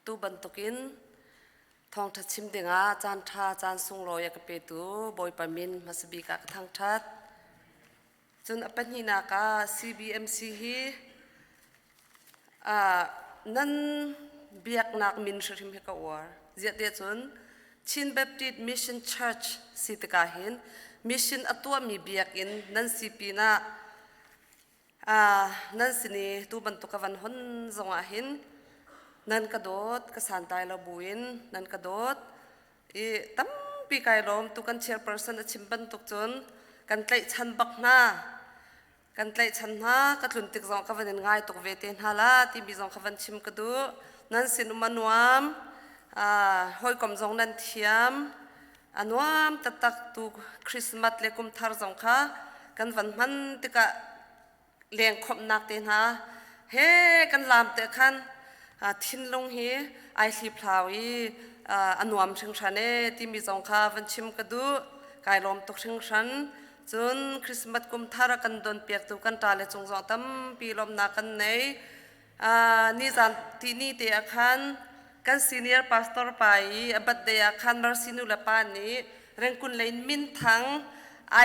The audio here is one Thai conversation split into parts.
tu bantukin thong that chim dinga chan tha chan sung lo ya ka pe tu boy pamin masbi ka thang that chun apan hi na ka CBMC hi nan biak nak min shrim he ka war zia te chun Chin Baptist Mission Church sitaka hin mission atwa mi biak in nan CP na nan sini tu bantu ka van hon zonga hin nan kadot ka santai lo buin nan kadot tam pi kai rom tu kan chairperson a chimban tuk chun kan tlai chan bak na kan tlai chan na ka tlun tik zong ka van ngai tuk ve ten hala ti bi zong ka van chim ka du nan sin manuam hoi kom zong nan thiam anuam tatak tu Christmas le kum thar zong kha kan van man tika leng khop nak ten ha he kan lam te khan thin long hi ai hli phlawi anuam thing thane ti mi zong kha van chim ka du kai lom tok thing than chun Christmas kum thara kan don pek tu kan ta le chung zong tam pi lom na kan nei ni zan ti ni te akhan kan senior pastor pai abat de akhan mar sinu la pa ni rengkun lein min thang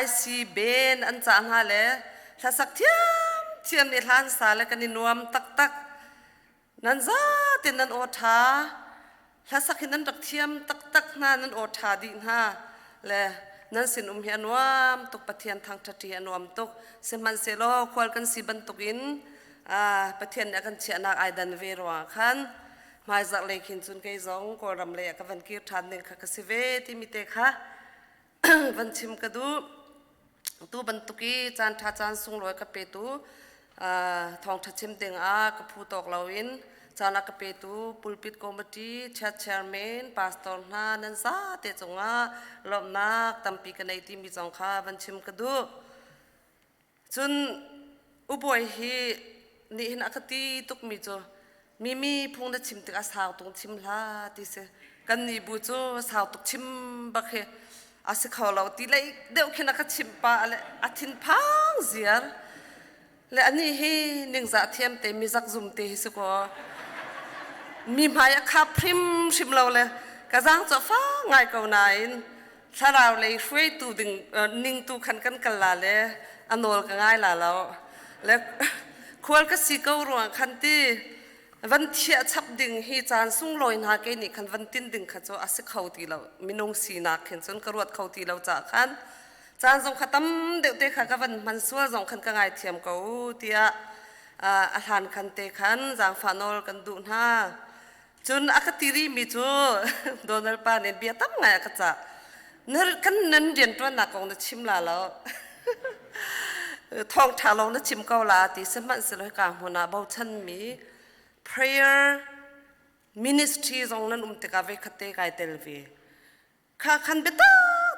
IC ben an cha ha le tha sak thiam ni hlan sa le kan ni nuam tak tak nan za tin nan o tha la sakhin nan rak thiam tak tak na nan o tha din ha le nan sin hian nuam tuk pathian thang thati anuam tuk seman se lo khwal kan si ban tukin pathian ya kan chia nak ai dan ve ro khan mai zak le khin chun ke zong ko ram le ka van ki than ning kha ka si ve ti mi te kha van chim ka du tu ban tuki chan tha chan sung loi ka pe tu thong tha chim ding ka phu tok lawin chana ka pe tu pulpit committee chairman pastor na nan sa te chunga lom nak tampi ka nei ti mi chong kha van chim ka du chun uboi hi ni hin akati tuk mi cho mimi phung da chim tik a saw tung chim la ti se kan ni bu cho saw tuk chim ba khe ase khaw lo ti lai deu khina ka chim pa ale athin phang ziar le ani hi ning za thiam te mi zak zum te hi su ko mi maya kha prim shim lo le ka jang cho fa ngai ko nain tharaw le hrui tu ding ning tu khan kan kal la le anol ka ngai la lo le khwal ka si ko ruang khan ti van thia chap ding hi chan sung loi na ke ni khan van tin ding kha cho ase khau ti lo minong si na khen chon karuat khau ti lo cha khan chan jong khatam de te kha ka van man suwa jong khan ka ngai thiam ko tia a han khan te khan jang fanol kan du na chun akatiri mi chu donal pa ne bia tam ngai ka cha ner kan nan rian twa na kong na chim la lo thong tha lo na chim ko la ti seman se lo ka hona bau chan mi prayer ministry zong nan te ka ve khate kai tel ve kha khan beta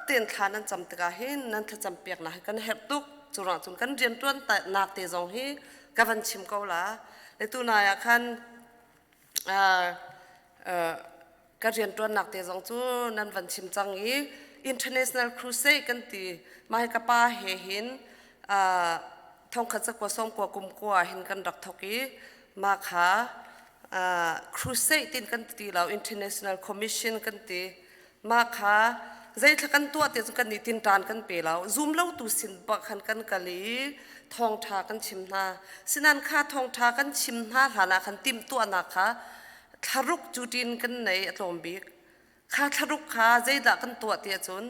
ten khan nan cham te ka hin nan tha cham pek na kan her tuk churang chun kan rian tuan ta nak te zong hi ka van chim ko la le tu na ya khan ka rian tuan nak te zong chu nan van chim chang hi international crusade kan ti mai ka pa he hin thong kha chakwa som ko kum ko hin kan rak thoki ma kha crusade tin kan ti lo international commission kan ti ma kha zai thakan tu te kan ni tin tan kan pe lo zoom lo tu sin ba khan kan kali thong tha kan chim na sinan kha thong tha kan chim na hana khan tim tu ana kha tharuk chutin kan nei atlom bik kha tharuk kha zai da kan tu te chun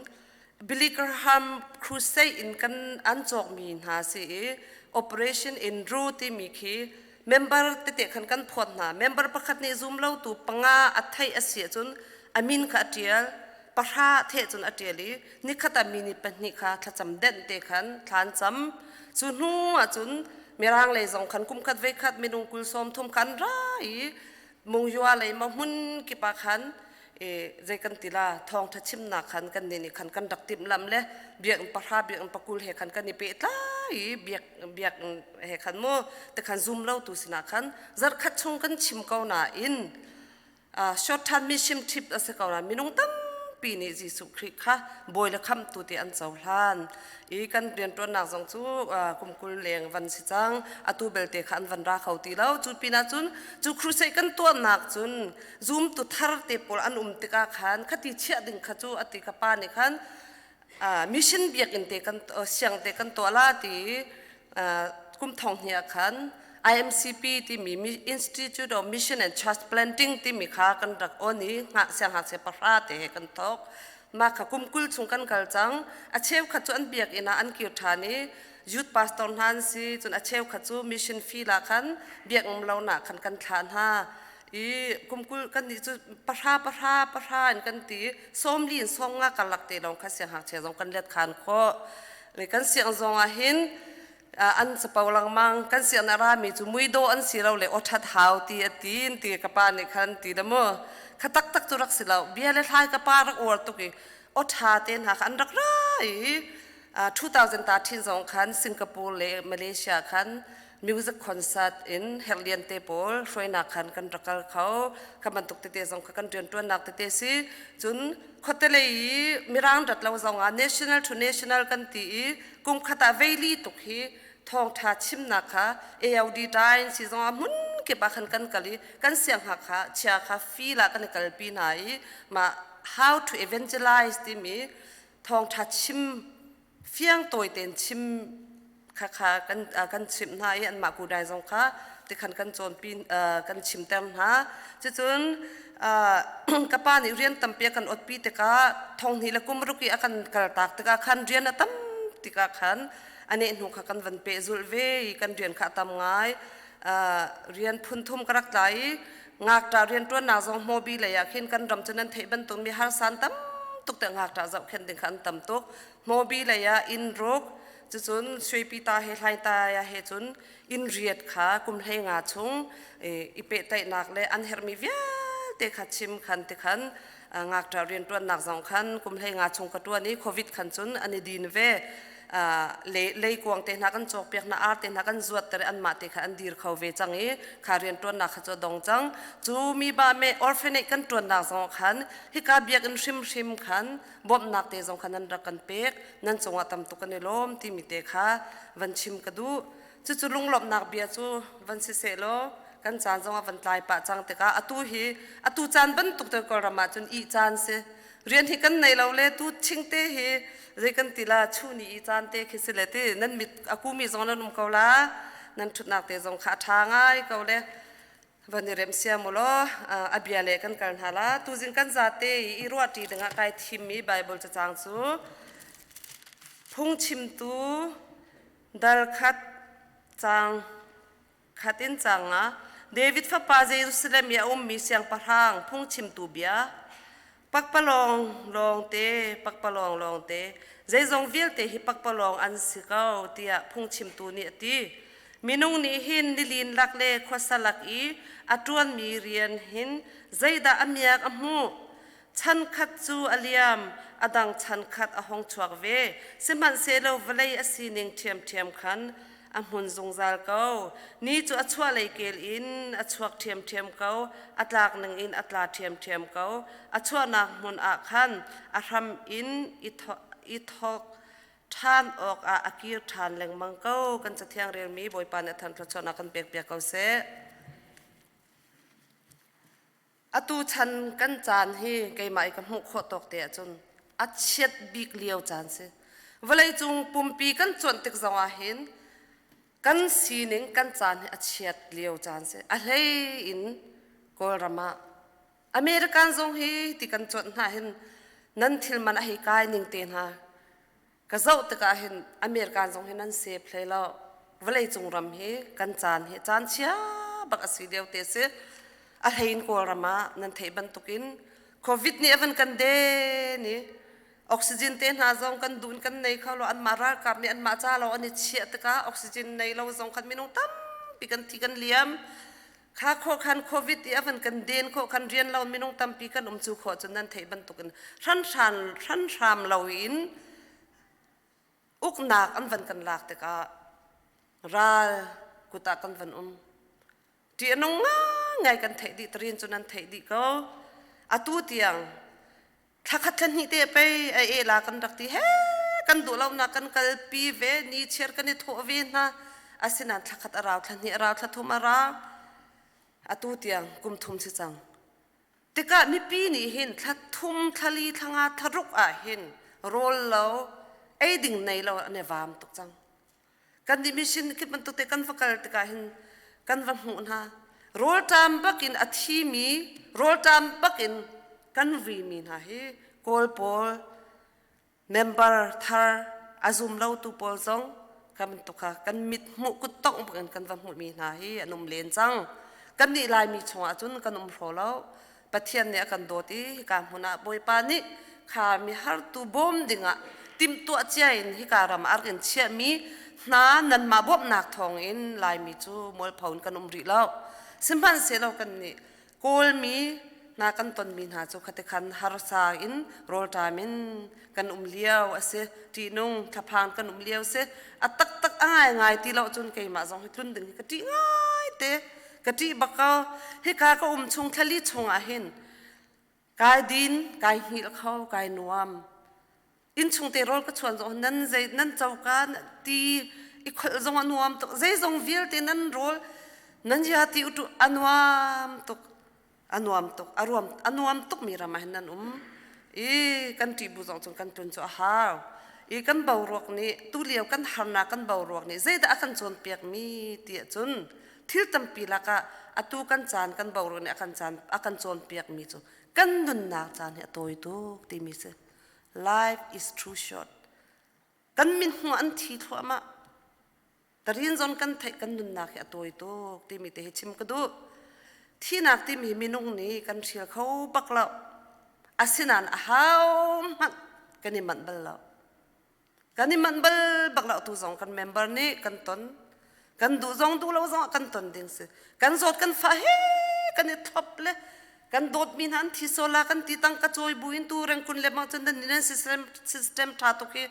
Billy Graham crusade in kan an chok mi na si operation in route mi khi member te khan kan phot na member pakhat ni zoom lo tu panga athai asia chun amin kha tial pahra the chun atiali ni khata mini pani kha thacham den te khan than cham chu nu a chun mirang le zong khan kum khat ve khat minung kul som thum khan rai mung yua le ma hun ki pa khan zai kan tila thong tha chim na khan kan ni khan kan dak tim lam le biak pahra biak pakul he khan kan ni pe tai biak he khan mo te khan zoom lo tu sina khan zar khat chung kan chim ko na in short term mission trip ase ko na minung tam ปีนี้จิสุคริค่ะบอยละคำตุติอันเจ้าหลานอีกันเรียนตัวหนักสองจูกุมกุลเลียงวันสิจังอตูเบลเตขันวันราเขาตีแล้วจุดปีน่าจุนจูครูใส่กันตัวหนักจุนซูมตุทาร์เตปอลอันติกาขันขัดที่เชี่ยดึงขจูอติกาปานิขันมิชชั่นเบียกอินเตกันเสียงเตกันตัวลาตีกุมทองเฮียขันIMCP ที่มี Institute of Mission and Transplanting ที่มีค่ากันรักอันนี้งะเสียงหาเสียปะราเตะกันทอกมาขกุมกุลชงกันกัลจังอาเชฟขัดจวนเบียกอินาอันเกี่ยวทานี้ยุดพาสตอนฮันซีจนอาเชฟขัดจู Mission ฟีละคันเบียกเราหนักกันทานฮะอีกุมกุลกันนี่จุปะราอันกันตีส้มลีนส้มงะกันหลักเตะลงคัดเสียงหาเสียงกันเลียดขานข้อเลยกันเสียงจงอาหินอันสปาวลังมังกันเสียนารามีจุมุยโดอันสิเราเลยอดทัดหาวตีกระปานิคันตีดมขตักจุรักสิเราเบียเลทายกระปารักอวดตุกีอดหาเตนหาคันรักไร2013สองคันสิงคโปร์เลยมาเลเซียคันมิวสิกคอนเสิร์ตอินเฮลเลียนเตปอลช่วยนักคันกันรักเขาขมันตุกเตสองกันเรียนตัวนักเตสิจุนขดเลยมีร่างดัดเราสองnational to national กันตีกุมขตาเวลีตุกีทองทาชิมนะคะALDได้สิจงอามุนเก็บบักกันกะลีกันเสียงหักค่ะเชียค่ะฟีละกันกะลปีไหนมา how to evangelize ที่มีทองทาชิมเฟียงตัวเต็นชิมค่ะกันชิมไหนอันมากูได้จงค่ะที่ขันกันโจนปีกันชิมเต็มฮะจนกับป้านี่เรียนตั้มเปียกันอดปีติกาทองนี่ละกุมรุกีอากันกระตักติกาขันเรียนตั้มติกาขันอันนี้หนูขันวันเปซุลเวกันเรียนข้าทำง่ายเรียนพุ่นทุ่มกระไรงากตาเรียนตัวนาจงโมบีเลยอยากเห็นกันรำจนนั้นเทบันตุมีฮาร์สันตั้มตุกแต่งากตาจะเห็นดึงขันตั้มตุกโมบีเลยอินโรกจะจนช่วยปีตาเฮลัยตายาเฮจนอินเรียดขากุมเฮงาชงอีเปตนักเลยอันเฮร์มีเวียเตขัดชิมขันเตขันงากตาเรียนตัวนักสองขันกุมเฮงาชงกตัวนี้โควิดขันจนอันนี้ดีนเวเลยกวางเตนักันจอกเปียกนาอาร์เตนักันจวดแต่อันมาเตขันดีร์เขาเวจังเอขาเรียนตัวนักขจดงจังจูมีบาเมออร์เฟเนกันตัวนักสองขันฮิกาเบียกันชิมขันบอมนักเตจงขันนั้นรักกันเปียกนั่นจงว่าตำตุกันในลมที่มีเตขาวันชิมกระดูจู่ลุงหลบนักเบียจูวันสิเสโลกันจานจงว่าวันตายปะจังเตกาอตูจานบันตุกเตกอรามาจนอีจานเสเรียนที่กันในเราเลยตูชิงเตเฮเรียกันติลาชูนี่อีจานเตคิสิเลตินั่นมิอากูมีจงนั้นนุ่มเกาลานั่นชุดนักเตจงขาทางง่ายเกาเลยวันนี้เริ่มเสียมุลอภิยาเลกันกันฮาลาตูจิงกันจาเตอีรัวตีดึงอะไรทิมมีไบเบิลจะจางซูพุ่งชิมตูดัลขัดจางขัดินจางอ่ะเดวิดฟ้าปาเจรุสเลมยามีเสียงปะทางพุ่งชิมตูเบียปักปะลองเตปักปะลองเตใจจงวิลเตฮิปักปะลองอันสิเก้าเตียพุ่งชิมตูเนี่ยตีมินุงนี่หินดิลินลักเล่ขวสลักอีอัตวนมีเรียนหินใจดาอเมียกอมูฉันขัดจูอเลียมอดังฉันขัดอหงชวกเวสิมันเซโลวเลยอสีนิงเทียมขันอมุนจงซาลเกานี่จูอัชวาเลยเกลอินอัชวกเทียมเกาอัตลากนังอินอัตลาเทียมเกาอัชวนักมุนอาขันอารัมอินอิทอกท่านออกอากีรท่านแหลงมังเกากันจะเที่ยงเรียนมีบอยปานท่านพระชนะกันเปียกเกาเสอตูชันกันจานฮีไกหมายกันหุกขตกเตะจนอัดเช็ดบิกเลียวจานเสเวลาจุงปุ่มปีกันจนติกจังหวะเห็นกันสีนิงกันจานอัดเช็ดเลียวจานเสอะไรอินกอลรามาอเมริกันจงฮีติกันจนหาเห็นนั่นทิลมันอหิกายนิงเตนหากระเจ้าตะกาเห็นอเมริกันจงเห็นนั่นเซฟเลยแล้วเวลาจุงรำฮีกันจานฮีจานเชียบักอสีเดียวเตเสอะไรอินกอลรามานั่นเทบันตุกินโควิดนี่เอวันกันเดนี่ออกซิเจนเตนหาจงกันดูนกันในเขาเราอันมารากับนี่อันมาจ้าเราอันนี้เชียตะกาออกซิเจนในเราจงกันไม่นุ่งตั้มปีกันที่กันเลี้ยมข้าโคคันโควิดนี่เอวันกันเดนโคคันเรียนเราไม่นุ่งตั้มปีกันจูขอจนนั่นเทบันตุกันรันชามเราอินอุกนักอันวันกันหลักตะการากุตากันวันที่น้องง่ายกันเทดิตเรียนจนนั้นเทดิก็อตูเตียง ถ้าขัดทันหิเตไปลากันรักที่เฮกันดูเรานักกันกัลปีเวนี่เชื่อกันนี่ทั่วเวนะอาศินันถ้าขัดอาราวทันหิอาราวทัดทุมอาราวตูเตียงกุมทุมสิจังแต่ก็มีปีนี้เห็นทัดทุมทะลีทางาทรุกเห็นโรลเราดิ่งในเราในวามตุกจังกันดิมิชินคิดมันตุเตกันฟักกันตะกาเห็นกันวันหูนะโรลตามบักินอาทิมีโรลตามบักินกันวีมีนะเฮกอลปอลเมมเบอร์ทาร์อาซุมเราตุปอลซองกันตุกะกันมิดมุกุตตองกันวันหูมีนะเฮอนุมเลนจังกันนี่ลายมีชงอาจุนกันอุมโผล่ปะเทียนเนี่ยกันโดดีการหุนาบอยปานี่ข้ามีฮาร์ตูบอมดิงะติมตัวเจียนฮิการามอาร์กันเชียมีนันมาบวบนักทองอินลายมีจูมอลพาวน์กันริเล่าสิมพันเสเรากันนี่กอลมีนากันตนมีนาจูขัดขันฮาร์ซาอินโรลตามินกันเลี้ยวเสตีนุ่งทับพานกันเลี้ยวเสตักง่ายตีเราจนเกี่ยมาจงให้ตุนดึงกตีง่ายเตะกตีบักเขาฮิกาก็ชงทะลีชงเห็นกายดินกายหิลเขากายนวมอินชงเตโรลก็ชวนจงนั่นใจนั่นเจ้ากันตีอีกจงอนวมตกใจจงวิลเตนั่นโรลนั่นยาตีอุตุอนวมตกอารวมตกมีรามาเห็นนั่นกันตีบุจงกันตุนจ้าฮาวกันเบารวกนี่ตุเลียวกันหานากันเบารวกนี่ใจแต่กันชนเปียกมีเตี้ยจนทิลตัมปีละกะตูกันจานกันเบารวกนี่กันชนเปียกมีจูกันดุนนักจานเนี่ยตัวituตีมีเส life is too short กันมินหัวอันทีทั่วมาแต่เรียนจนกันไทยกันดุนนักเนี่ยตัวituตีมีแต่ชิมกระดูที่นักตีมีมินุงนี้กันเชียเขาบักเราอาศินันฮาวมันกันนี่มันเบลเรากันนี่มันเบลบักเราตัวจงกันเมมเบอร์นี่กันตนกันดูจงดูเราจงกันตนดิ่งสิกันสดกันฟ้าเฮกันนี่ท็อปเลยกันโดดมีนันที่โซลากันที่ตั้งกระจอยบุญตัวเร่งคุณเล็บมาจนดันนี่system ท่าตุกี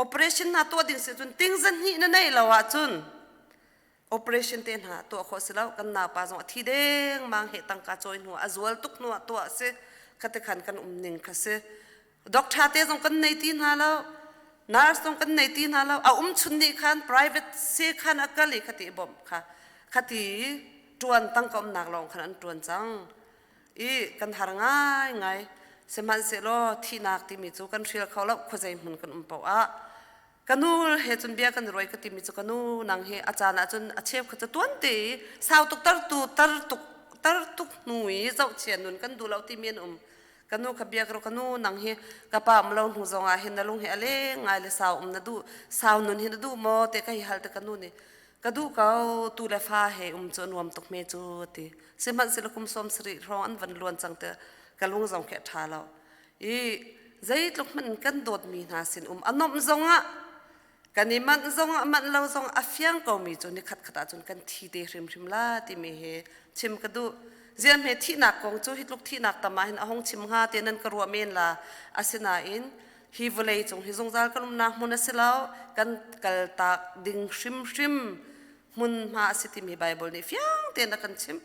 operation หาตัวดิ่งสิจนติ้งจันนี่นั่นไงเราว่าจน operation เต็นหาตัวโคสิแล้วกันนาปาจงที่เด้งมังเหตุตั้งกระจอยหัวอจวลตุกหัวตัวเสขัดขันกันนิ่งค่ะเสด็อกเตอร์เตจงกันในที่หาแล้วnurse ตรงกันในที่นั่นแล้วชุนนี่ขัน private เสียขันอักลิขัดที่บ่มค่ะขัดที่จวนตั้งกำนักลองขันจวนจังกันหาง่ายสมันเสโลที่นักที่มีจูกันเชียร์เขาแล้วเข้าใจมันกันเปล่ากันนู้เหตุจนเบียกันรวยกันที่มีจูกันนู้นางเหตุอาจารย์จนอาเชฟเขาจะตัวนี้สาวตุกตรตุกหนุ่ยเจ้าเชียนนุนกันดูแล้วที่มีนกันนู้ขบียกเรากันนู้นางเหกระป๋ามาลงหูจงเห็นนั่งเหอะไรง่ายเลยสาวนั่นดูสาวนุนเห็นนั่นดูมอเตะก็ฮัลแต่กันนู้นนี่ก็ดูเขาตูเลฟ้าเหจนวมตกเมจูตีสมันสิลคุมสมสริร้อนวันล้วนจังเตะกันลุงจงแค่ท่าเราใจตกมันกันโดดมีนาสินอันนมจงกันนี่มันจงมันเราจงอฟยังก็มีจนนี่ขัดจนกันทีเดียริมลาที่มีเหชิมก็ดูเจียมเหตุที่นักกงจูฮิตลุกที่นักตามาเห็นห้องชิมหาเตียนันกรัวเมนลาอาศินาอินฮิวเลยจงฮิจงจาร์กันนักมุนสิลาวกันกัลตักดิ่งชิมมุนมาสิติมีไบเบิลนี่ฟียงเตียนักกันชิม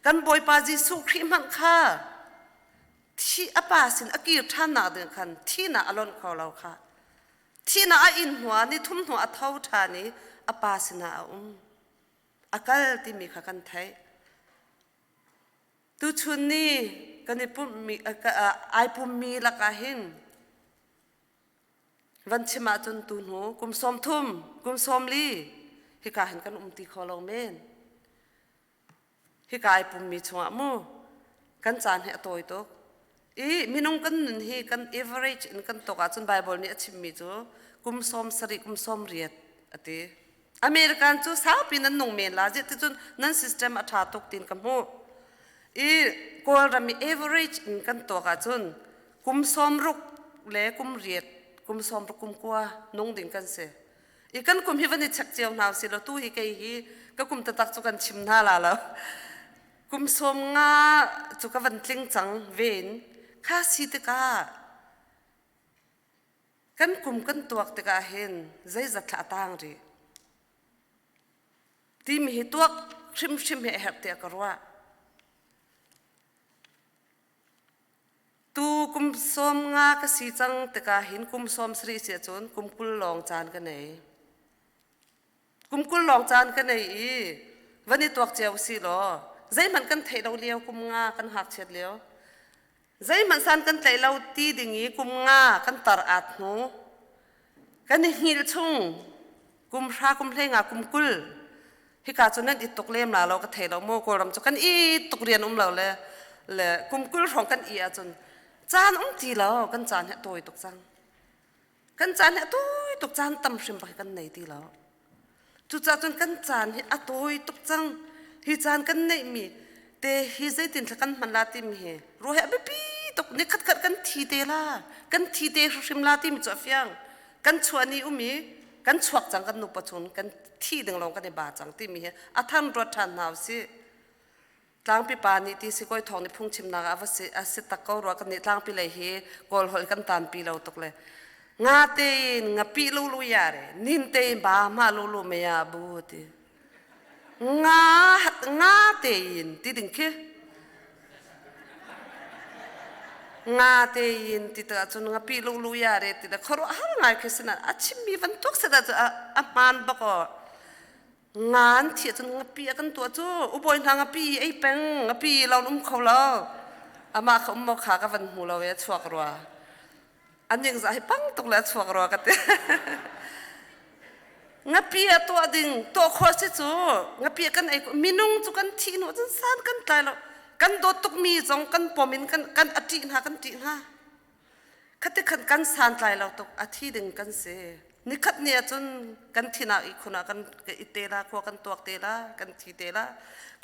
กันบอยปาจิสุครีมันค่ะที่อปาสินอกีร์ท่านนาเดินคันที่น่าอารมณ์เขาเราค่ะที่น่าอินหัวนี่ทุ่มหัวอัฐาวทานี่อปาสินาอากาศที่มีขันไทยตุชุนนี่กันนี่ปุ่มมีไอปุ่มมีละกาหินวันชิมาจนตุนหูกุมสมทุ่มกุมสมลีฮิกาเห็นกันตีขอลงเมนฮิกาไอปุ่มมีชวมูกันจานเหตุตัวตัวมีน้องกันนึงฮีกัน average in กันตกอาจนไบเบิลนี่ชิมมีจูกุมสมสริกุมสมเรียดอติอเมริกันจูสาวปีนั้นนงเมนลาจิตจุนนั้น system อัฐาตกตินกันหูกอลรามี average in กันตัวกันจนกุมสมรุกเล่กุมเรียดกุมสมรุกกุมกัวนงดิ่งกันเสกันกุมฮิวันนี้ชักเจียวนาวสิเราตู้ฮิกฮีก็กุมตะตักจุกันชิมหน้าลาแล้วกุมสมงาจุกวันทิ้งจังเวนข้าสิตกากันกุมกันตัวตกาเห็นใจจัดละต่างรีที่มีตัวชิมเหตุเตียกรัวตูกุม som nga ka si chang te ka hin kum som sri sia chon kum kul long chan ka nei kum kul long chan ka nei I vani tuak cheu si lo zai man kan thei lo leo kum nga kan hak chet leo zai man san kan tlai lo ti dingi kum nga kan tar at nu kan hil chung kum ra kum hlenga kum kul hi ka chunan I tuk lem la lo ka thei lo mo ko ram chu kan I tuk rian lo le kum kul rong kan I a chun chan ti lo kan chan he toi tuk chang kan chan he toi tuk chan tam shim ba kan nei ti lo chu cha chun kan chan he a toi tuk chang hi chan kan nei mi te hi zai tin kan man la ti mi he ro he be pi tuk ni khat khat kan thi te la kan thi te shim la ti mi cha fyang kan chuani umi kan chuak chang kan nu pa chun kan thi ding long kan ne ba chang ti mi he a than ro than naw si tlang pi pa ni ti si koi thong ni phung chim na a se a se tak ko ro kan ni tlang pi le hi kol hol kan tan pi lo tok le nga te nga pi lu lu ya re nin te ba ma lu lu me ya bu ti nga te in ti ding ke nga te in ti ta chun nga pi lu lu ya re ti da khoro har ngai ke sina a chim mi van tok se da a man ba ko ngan thiệt cho ngã pi kan tua chu u boi na ngã pi ai peng ngã pi lo khâu lo ama khom mo kha ka van hu lo we chuak ro an ning za hi pang tok la chuak ro ka te ngã pi a to ding to kho se chu ngã pi kan ai minung chu kan thi no chen san kan tai lo kan do tuk mi jong kan pomin kan ati na kan ti na khate kan san tai lo tok athi ding kan se ni khat ne chun kan thina I khuna kan itela ko kan tuak tela kan thi tela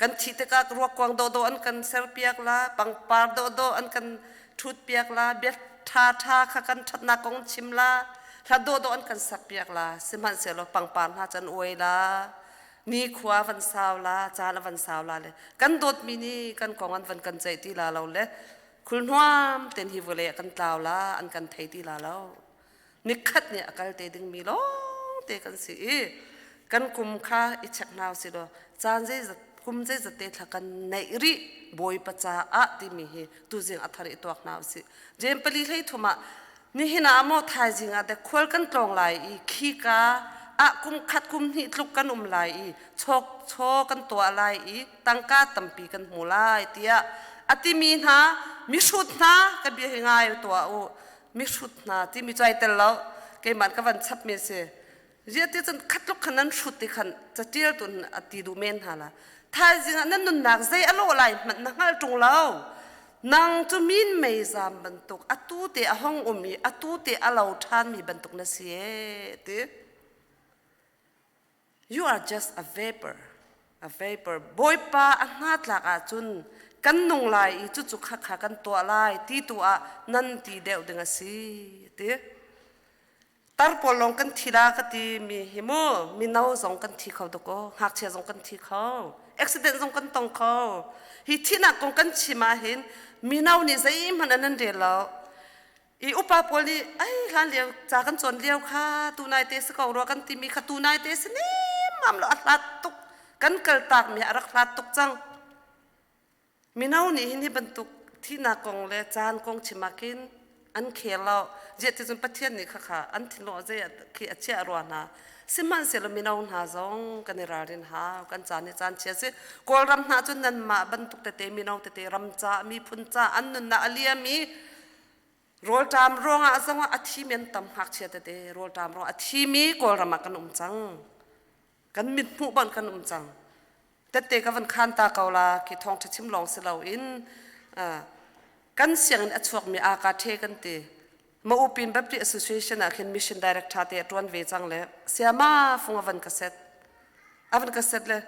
kan thi te ka ro kwang do an kan sel piak la pang par do an kan thut piak la be tha kha kan thatna kong chim la tha do an kan sak piak la siman se lo pang pan ha chan oi la ni khwa van saw la cha la van saw la le kan dot mi ni kan kong an van kan chai ti la lo le khul nuam ten hi vole kan taw la an kan thei ti la lo ni khat ne akal te ding mi lo te kan si kan kum kha I chak naw si lo chan je kum je te thakan nei ri boi pacha a ti mi hi tu jing athari tuak naw si jem pali lei thuma ni hina amo thai jinga de khol kan tong lai I khi ka a kum khat kum ni tluk kan lai I chok kan to lai I tangka tampi kan mu lai tia ati mi na mi shut na ka bi ngai to o mi shut na ti mi chai tel lo ke man ka van chap me se je ti chan khat luk khanan shut ti khan cha tir tun ati du men hala thai jing nan nun nak zai alo lai man na ngal tung lo nang tu min mei zam ban tuk atu te a hong umi atu te alo than mi ban tuk na si ti you are just a vapor boy pa angat la ka chun kan nung lai I chu kha kan to lai ti tu a nan ti deu dinga si ti tar polong kan thira ka ti mi himo mi nau zong kan thi khau to ko hak che zong kan thi khau accident zong kan tong khau hi thina kong kan chima hin mi nau ni zai man anan de lo I upa poli ai lan leo cha kan chon leo kha tu nai te se ko ro kan ti mi kha tu nai te se ni mam lo atlat tuk kan kal tak mi arak lat tuk chang minau ni hini bentuk thina kong le chan kong chimakin an khelo je ti jun pathian ni kha an thilo je khi achia rona siman selo minau na zong kanirarin ha kan chan ni chan che se kol ram na chun nan ma bentuk te minau te ram cha mi phun cha an nun na alia mi rol tam ronga zonga athi men tam hak che te rol tam ro athi mi kol ram kan chang kan mit mu ban kan chang te ka van khan ta kaula ki thong chim long se lo in kan siang a chuak mi a ka the kan te ma upin baptist association a khin mission director te atwan ve chang le siama funga van kaset le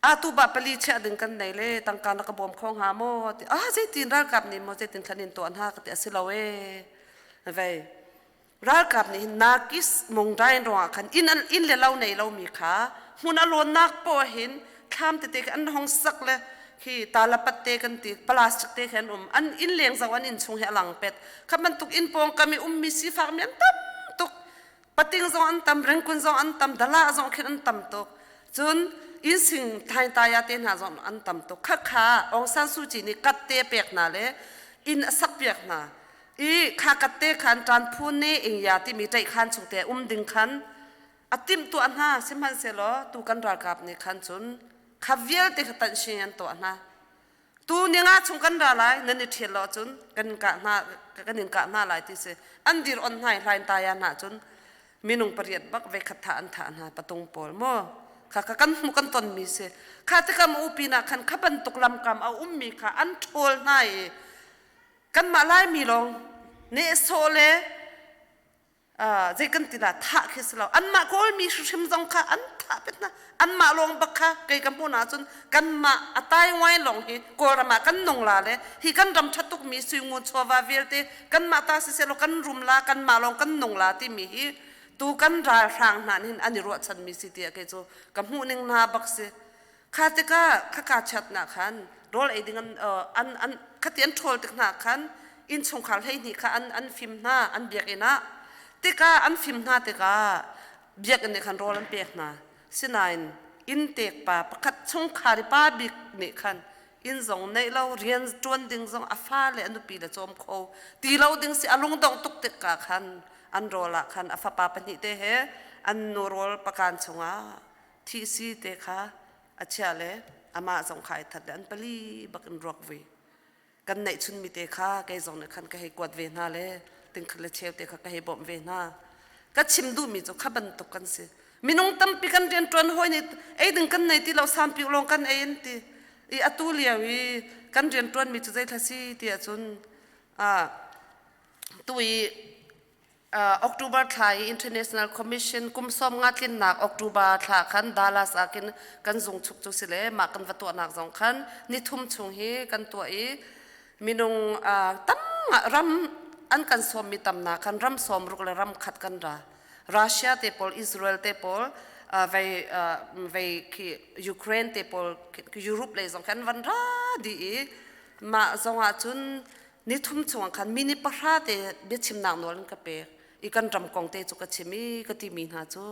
a tu ba pali cha ding kan nei le tang kan ka bom khong ha mo a je tin ra kap ni mo je tin thanin to an ha ka te asilawe ve ral kap ni nakis mong dai ro khan in le lau nei lo mi kha hun a lon nak po hin tham te an hong sak le khi talapat te kan ti plastic te khan an in leng zawan in chung he lang pet khaman tuk in pong kami mi si fak mi an tam tuk pating zong an tam reng kun zong an tam dala zong khen an tam tuk chun in sing thai ta ya te na zong an tam tuk kha ong san su ji ni kat te pek na le in sak pek na อีข้ากัดเตะขันจานพูนเนเองยาที่มีใจขันสุงเตะดึงขันอติมตัวอันน่ะสิมันเสลอตูกันรักกับนี่ขันจุนขับเวลเตะตันเชียนตัวอันน่ะตูเนี่ยงาชงกันรักไรนั่นนี่เทียนล้อจุนกันกะหน้ากันนินกะหน้าไรที่เสอันดีร์อันไหนไรตายน่ะจุนมีนุ่งปริยัดบักเวขัดฐานฐานฮะประตงปอลโมข้ากันมุกันตนมีเสข้าที่กันอุปินักขันขับันตุกลำกำเอามีข้าอันโทลไหนกันมาไล่มีลงเนโซเลใจกันติละท่าคิสเราอันมาโกลมีชิมจงค่ะอันท่าเป็นนะอันมาลงบักค่ะเกี่ยกันพูนาจนกันมาอัตายไว้ลงฮีโกรมากันนงลาเลยฮีกันรำชัดตุกมีสุงุนชัววาเวลเตกันมาตาเสลกันรุมลากันมาลงกันนงลาที่มีฮีตูกันรายร่างนั้นหินอันนี้รัวฉันมีสิทธิ์เกี่ยวกับหูนึงนาบักเสข้าติกาข้ากาชัดนักขันรอลไอ้ดิ่งอันขัดยันโทลติกนักขันอินชงขลให้นี่ค่ะอันฟิมหน้าอันเบียกเองนะติกาอันฟิมหน้าติกาเบียกอันนี้ขันรอลันเบียกนะสินายอินเตกป่าประคัดชงขาริป้าบิกนี่ขันอินส่งในเราเรียนจวนดิ่งส่งอาฟ้าเลยอันดูปีละจอมโคตีเราดิ่งสิอารมณ์ดองตุกติกาขันอันรอละขันอาฟ้าป่าปนิเตเหอันนูรอลประการชงอาที่ซีเตค่ะอาเชียเลยอามาส่งขายถัดอันปลีบักอันรอกวีกันในชุนมีเตค่ะแกส่งในขันก็ให้กวาดเวน่าเลยถึงขันเลเชลเตค่ะก็ให้บ่มเวน่าก็ชิมดูมีจุขบันตุกันสิมีน้องตั้มปีกันเรียนจวนห้อยนี่ไอ้ดึงกันในที่เราสามปีลงกันไอ้ยันตีอีอตุเลียวีกันเรียนจวนมีจุดใจทัศน์ที่อาจุนตุยOctober ไทย International Commission กุมซ้อมงานกินหนัก October ไทยขันดัลลัสอากินกันส่งชุกจุสิเลมากันวัตถุหนักสองขันนิทุ่มชงฮีกันตัวอีมีน้องตั้มรำอันกันซ้อมมีตำหนักกันรำซ้อมรุกเลยรำขัดกันด่ารัสเซียเตปอลอิสราเอลเตปอลไปที่ยูเครนเตปอลยุโรปเลยสองขันวันราดีมาสองอาจุนนิทุ่มชงขันมินิปะราเตเบียชิมนางนวลกับเปกอีกันรำกองเตจุกชิมีก็ที่มีนาจู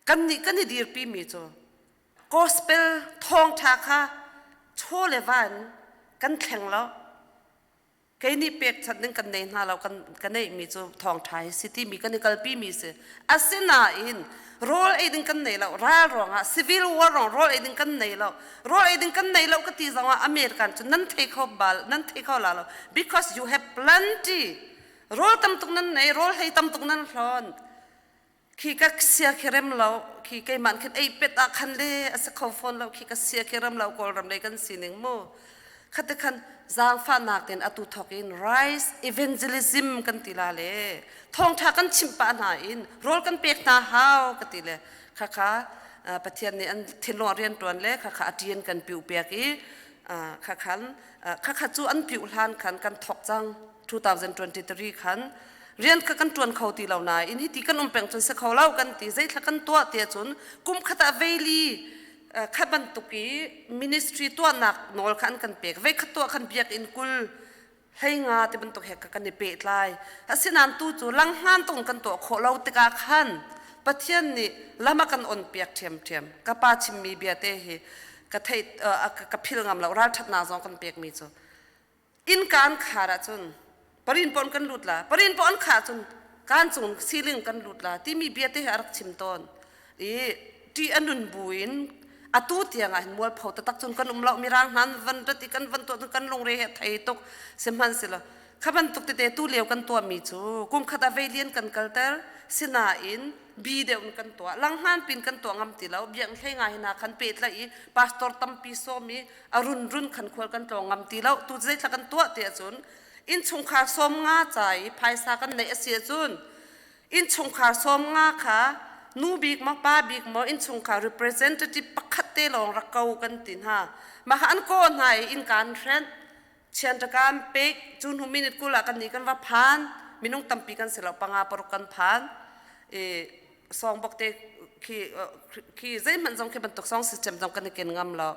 กันนี่ดีร์ปีมีจูกอสเปลทองทักค่ะโชเลวันกันแข่งแล้วแค่นี้เปียกฉันนึงกันในหน้าเรากันได้มีจูทองไทยซิตี้มีกันในกัลปีมีเสอาเซนาอินโรลไอ้ดึงกันในเราร่ารองอ่ะซิวิลวอร์รองโรลไอ้ดึงกันในเราโรลไอ้ดึงกันในเราก็ตีจังว่าอเมริกันจนนั่นเทเข้าบาลนั่นเทเข้าลาเรา because you have plenty โรลตำตรงนั้นในโรลให้ตำตรงนั้นร้อนขี้กักเสียเครมเราขี้ไก่มันขึ้นไอ้เป็ดอาคันเล่อสักขฟอนเราขี้กักเสียเครมเรากอลรำเลยกันสิหนึ่งโมขัดขันจางฟ้านักเต็นอตุทอกิน rise evangelism กันติลาเลทองทักกันชิมปานาอินโรลกันเป็ดนาฮาวกันติเลค่ะปะเทียนนี่อันเทนโลเรียนตัวเล่ค่ะอาเทียนกันปิวเปียกีค่ะจูอันปิวลานขันกันทอกจัง2023ขันเรียนกันจวนเขาตีเหล่านาอินที่ตีกันอมแปงจนเสเขาเล่ากันตีใจทักกันตัวเตียจนกุมขตาเวลีขับันตุกีมินิสทรีตัวหนักนอลขันกันเปกเวขตัวขันเปียกอินกุลให้งาที่บันตุกเหกกันในเปตไลฮัสินันตูจูลังหันตรงกันตัวโคเราติกาขันปะเทียนนี่ละมากันอ่อนเปียกเทียมกะปาชิมมีเบียเตเหกะเทกะพิลงามเราราชัดนาจงกันเปียกมีจูอินการขาดจนปรินปอนกันหลุดละปรินปอนขาดจนการจงซีลิงกันหลุดละที่มีเบียเตหารักชิมตอนที่อันนุนบุญอาตูเตียงอ่ะมัวเผาตะตักจนกันเรามีร่างนั้นวันรัติกันวันตัวกันลงเรียไทยตกเสมันสิละขับันตุกเตตู้เลี้ยวกันตัวมีจูกุมขดาเวเลียนกันกัลเตอร์สินาอินบีเดอุนกันตัวลังหันปินกันตัวงำติแล้วเบียงให้ง่ายนาขันเป็ดละอีพาสตอร์ตัมปิโซมีอรุนขันควกันตัวงำติแล้วตูใจทักกันตัวเตียจนอินชงขาสมงาใจภายสากันในเสียจุนอินชงขาสมงาค่ะนูบิกมาป้าบิกมาอินชงขา representative ปักขัดเตลองรักเกากันตินฮะมาหันก็ไหนอินการเทรนเชียนตะการเป็กจุนหูมินิกุละกันนี้กันว่าพานมินุ่งตั้มปีกันเสร็จแล้วปังอาปรุกันพานซองบอกเตขี้ใจมันจงแค่บรรทุกซองสิสเต็มจงกันในเกณฑ์งำเรา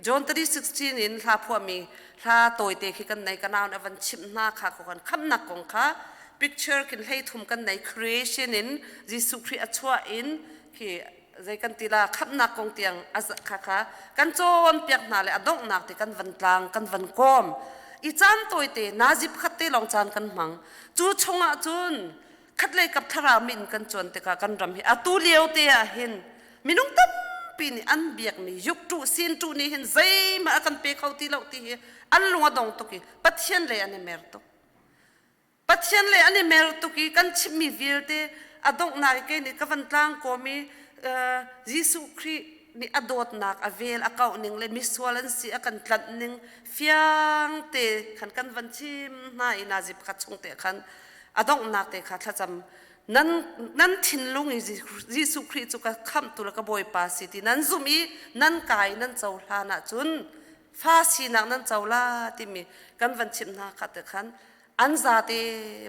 จน3:16อินลาพวมีลาตัวเตขี้กันในกันเอาในวันชิมหน้าค่ะกันคำหนักของค่ะ picture กินให้ทุ่มกันใน creation อินจิสุครีอัชวาอินขี้ใจกันตีลาคำหนักของเตียงอาศักค่ะกันโจนเปียกหนาเลยอดงหนักที่กันวันกลางกันวันก้ม อีจานตัวเตนาจิบขัดเตลองจานกันมังจูชงจุนขัดเลยกับทรามินกันจวนเตกันรำเฮอตูเลียวเตะเห็นมินุงตั้มปีนี่อันเบียกนี่ยุกจูสินจูนี่เห็นใจมากันเปเขาตีเราตีเฮอันลงดงตุกีปัทยันเลยอันนี้เมรตุปัทยันเลยอันนี้เมรตุกีกันชิมีวิลเตอดงนาเกนี่กับวันตางก็มียิสุครีนี่อดอดนักอเวลอากาหนึ่งเลยมิสวาลันซีอากันตัดหนึ่งฟียงเตขันกันวันชิมน่าอินาจิบขัดชงเตขันอดงนักเตขัดถ้าจำนั้นทิ้งลงยิสุครีจุกคำตุลกบอยปาสิตินั้นซุมีนั้นกายนั้นเจ้าลานะจุนฟ้าสีนักนั้นเจ้าลาที่มีกันวันชิมนาขัดเตขันอันซาเต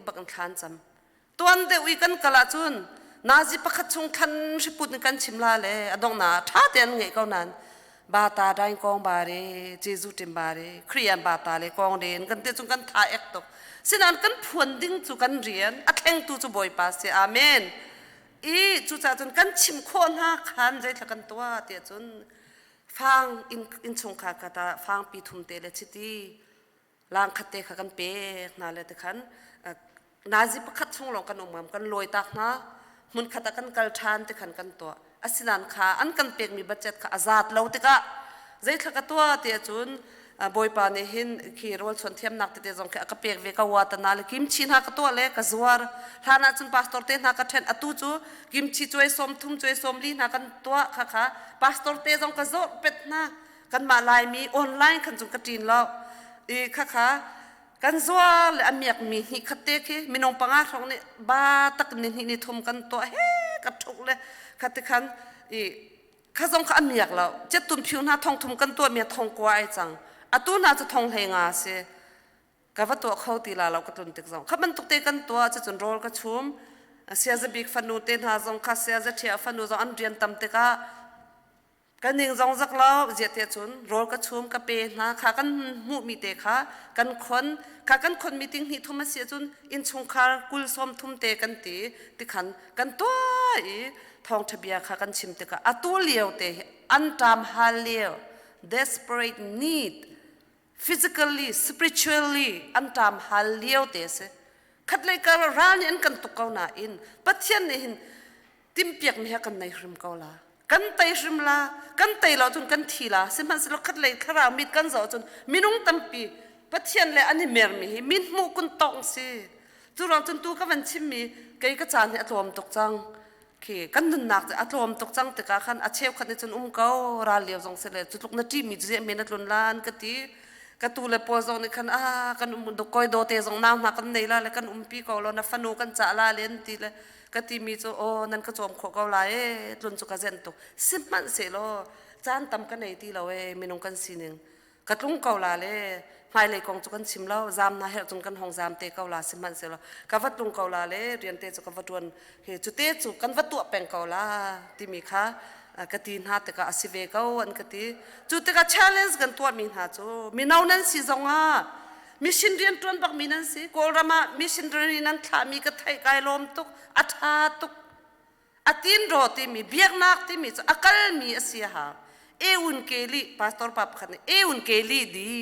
บักขันจำตัวอันเดวิกันกลาจุนนาจิปะขัดชงทันสิปุดกันชิมลาเลยอดงนาท่าเตียนไงก็นั้นบาตาได้กองบาเรเจสุติมบาเรครียนบาตาเลยกองเดนกันเตจุกันท่าเอกตกสินันกันพวนดิ้งจุกันเรียนอัดแห่งตูจุบอยปาเสอาเมนอีจุจ่าจนกันชิมโคนห้าคันใจทักันตัวเตียจนฟังอินชงขากตาฟังปีทุมเตเลชิตีลางขัดเตขกันเปกนาเลตขันนาจิปะขัดชงลงกันอมกันลอยตักนะมันขัดกันกัลชานเตขันกันตัวอาศินันขาอันกันเปกมีบัจเจตขาอาซาดเลวติกะใจทักตัวเตียจุนบอยปานเห็นขี่รถชนเทียมนักเตจงแค่เปียกเวกวัตนาเลยกิมชีนักตัวเล็กกzwarท่านัจุนพาสตอร์เตนักเทนอตุจูกิมชีช่วยสมทุ่มช่วยสมลีนักกันตัวค่ะพาสตอร์เตจงกโซเป็ดนะกันมาลายมีออนไลน์กันจงกระจินแล้วอีค่ะกันzwarเลยอันเมียกมีหิขัดเตะคีมีน้องปังอาของนี่บาตักนี่นี่ทุ่มกันตัวเฮ้กระทุกเลยขัดขันอีข้าจงข้าอันเมียกแล้วเจ็ดตุ่มผิวหน้าทองทุ่มกันตัวเมียทองกว่าไอ้จังอตูน่าจะทองเหงาเสียกับว่าตัวเขาตีลาเราก็ตุนติดจังข้ามันตุกเตกันตัวจะจนรอลก็ชุ่มเสียจะบิ๊กฟันนูเต้นหาจงข้าเสียจะเทียฟันนูจงอันเรียนตั้มเตกะกันหนึ่งจงจักเล่าเจียเตจุนรอลก็ชุ่มกับเปนะข้ากันมุมีเตค่ะกันคนข้ากันคนมีติ้งหิทุมาเสียจุนอินชงคากุลสมทุ่มเตกันตีติขันกันตัวอีทองทะเบียข้ากันชิมเตกะอตูเลียวเตอันตามฮาเลียว desperate need physically spiritually อันตามหาเลี้ยวเตสขัดเลยการร้านอันกันตุกเอาหน้าอินปัจจัยนี้ติมเปียกมีกันในริมเกาลากันไตริมลากันไตเราจนกันทีลาสิมันสลขัดเลยขรามิดกันจะจนมินุงตั้มปีปัจจัยเลยอันนี้เมรมีมินมูกุนตองสิจุเราจนตัวก็วันชิมีเกยกระจานให้อัตวมตกจังกันนึกหนักอัตวมตกจังแต่การขันอาเชฟขันจนเการาเลียวจงเสลจุดลุกนาทีมีเจเมนัดลุนลานกตีกตูเลปอจงนี่คันกันดกอยโดเตจงน้ำมากันนี่ละเลยกันปีกอลนะฟันูกันจ่าลาเลนตีเลยกตีมีโจโอนั่นก็จอมขอกเอาไล่ตุนจุกเซนตุสิมันเสโลจานตำกันไหนตีเราไม่นงกันสินึงกตุงเกาลาเลยไม่เลยกองจุกันชิมแล้วจามนะเฮจุกันห้องจามเตเกาลาสิมันเสโลกวัดตุงเกาลาเลยเรียนเตจุกวัดวนเฮจุเตจุกันวัดตัวเป็นเกาลาที่มีค่ะกตีนหาแต่ก็อาศิเวก้าอันกตีจุดแต่ก็ challenge กันตัวมีหาจูมีน่านั่นสิจงมิชชันเรียนตัวบักมีนั่นสิกอลมามิชชันเรียนนั้นถ้ามีก็ไทยกายลมตุกอัฐาตุกอัตินโรติมีเบียกนักที่มีอักลมีอาศัยหาอุนเกลีพาสตอร์ปับขันอุนเกลีดี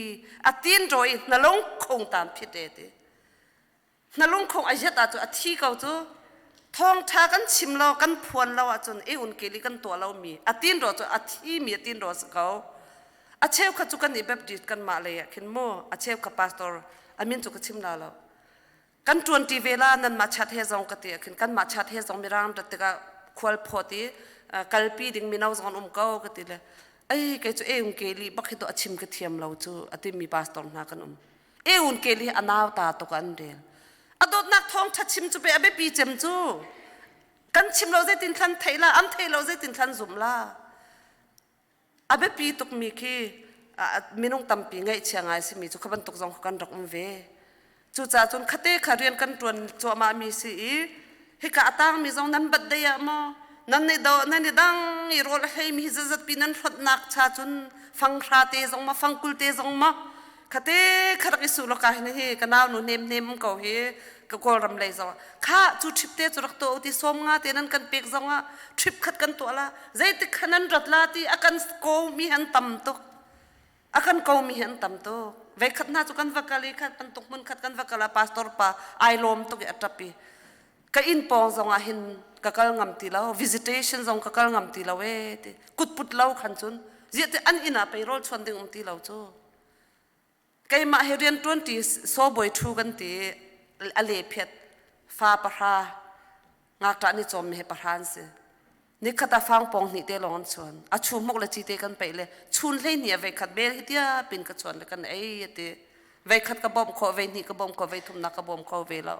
อัตินโรยนั่งลงคงตามพิเดตนั่งลงคงอาจจะตัดตัวอัฐิเขาจูทองชากันชิมเรากันพวนเราจนอุนเกลีกันตัวเรามีอัตินโรจูอัฐิมีอัตินโรสเขาอาเชฟขจุกันอีแบบดิกันมาเลยคิดโมอาเชฟกับพาสตอร์อามินจุกชิมเรากันจวนทีเวลานั้นมาชัดเฮซองกติคิดกันมาชัดเฮซองมีร่างดัตติกาควอลพอตีกัลปีดิ่งมีนาวซอนเก้ากติเลยไอ้แกจูอุนเกลีบักให้ตัวชิมกเทียมเราจูอาทิมีพาสตอร์นักกันอุนเกลีอนาวตาตกันเดียอดนักทองชัดชิมจูไปอาเบปีเจมจูกันชิมเราจะตินทันเทล่าอันเทเราจะตินทันซุมล่าอาเบปีตุกมีคีมีน้องตั้มปีไงเชียงไงสิมีจุขบันตุกจงกันรักเวจู่จ้าจนคดีขาเรียนกันจวนจัวมามีสิฮิกาตังมีจงนั้นบัดเดียมนั่นนี่ดังอีโรลให้มีจัดปีนั้นฟดนักชาจนฟังคราเตจงมาฟังกุลเตจงมาคดีขารักสุลกาเฮนี่กันเอาหนูเนมเขาเฮก็กอลรำเลยจ้าข้าจู่ทริปเตจุรักโตอุติสมงาเตนั้นกันเปกจงอ่ะทริปขัดกันตัวละใจติดขนันรัดลาตีอากันโกมีหันต่ำตุก akan kau mi hen tam to ve khat na chu kan vakali khat pan tok mun khat kan vakala pastor pa ai lom to ge atapi ka in pong zong a hin ka kal ngam ti lo visitation zong ka kal ngam ti lo we te kut put lo khan chun je te an ina payroll chon ding ti lo chu kai ma herian 20 so boy thu kan ti ale phet fa pa ha ngak ta ni chom he pa han se ni khata fang pong ni te lon chon a chu mok la chi te kan pe le chun le ni ve khat be hitia pin ka chon le kan ei te ve khat ka bom kho ve ni ka bom kho ve thum na ka bom kho ve lo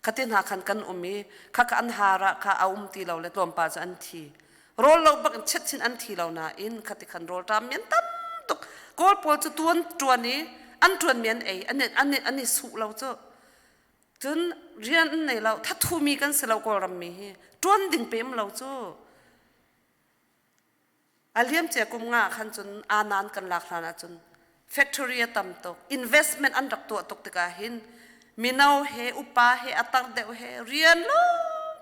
khatin ha khan kan umi kha ka an hara kha aum ti lo le tlom pa cha an thi rol lo bak chet chin an thi lo na in khati khan rol tam men tam tok kol pol chu tuan ni an tuan men ei an su lo chu chun rian nei lo tha thu mi kan se lo ko ram mi hi tuan ding pem lo chu aliam che kum nga khan chun anan kan lak hlana chun factory tam tok investment an rak tu tok te ka hin minau he upa he atar de he rian lo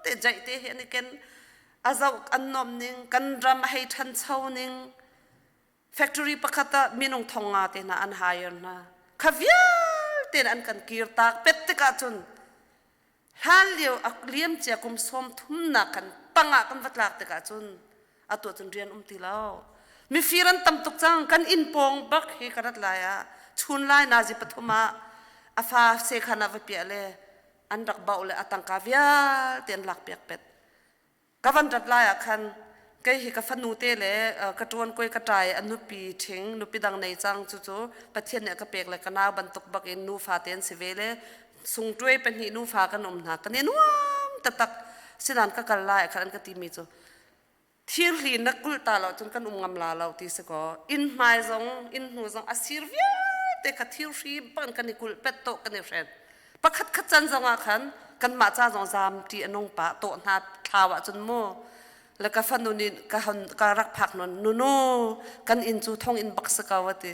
te jai te he ni ken azau an nom ning kan ram he than chau ning factory pakhata minung thonga te na an hire na khavial ten an kan kir tak pet te ka chun hal leo akliam che kum som thum na kan panga kan vatlak te ka chun atu chun rian ti lao mi firan tam tuk chang kan in pong bak he karat la ya chun lai na ji pathuma afa se khana va piale an rak baule atang ka vial ten lak pek pet kavan rat la ya khan kai hi ka fanu te le ka ton koi ka tai anu pi thing nu pi dang nei chang chu chu pathian ne ka pek le kana ban tuk bak in nu fa ten se vele sung twei pen hi nu fa kan na kan ne nuam tatak sinan ka kal la khan ka ti mi chu thir li na kul ta lo chun kan ngam la lo ti se ko in mai zong in nu zong asir via te ka thir ri ban kan ni kul pet to kan ne fren pakhat khat chan zong a khan kan ma cha zong zam ti anong pa to na thawa chun mo la ka fanu ni ka rak phak non nu no kan in chu thong in bak sa ka wati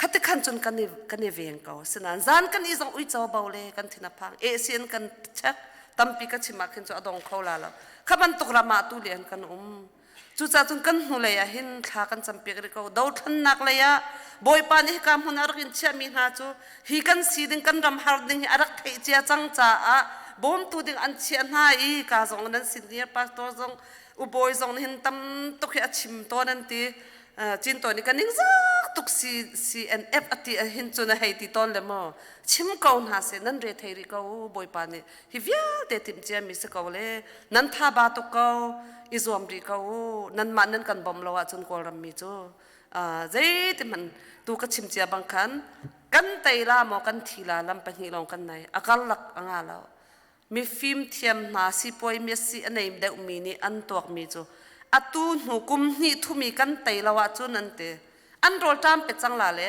khate khan chun kan ni veng ka sinan zan kan i zong ui chaw baule kan thina phang asian kan chak tampi ka chima khin chu adong khola la khaban tukra ma tu len kan chu cha chun kan hu le ya hin kha kan champi ri ko do than nak le ya boy pa ni kam hun ar kin cha mi na chu hi kan si ding kan ram har ding arak thei chia chang cha a bom tu ding an chia na i ka zong nan senior pastor zong u boy zong hin tam to khe achim to nan ti chin to ni kan ning za tuk si and f ati hin chu na hei ti ton le mo chim ko na se nan re thei ri ko boy pa ni hi via te tim chia mi se ko le nan tha ba to ko izom ri ko nan man nan kan bom lo wa chun ko ram mi chu zai ti man tu ka chim chia bang khan kan tai la mo kan thi la lam pa ni long kan nai akal lak anga lo mi film thiam na si poi mi si anei de mi ni an tok mi chu atu nu kum ni thumi kan tai la wa chu nan te an rol tam pe chang la le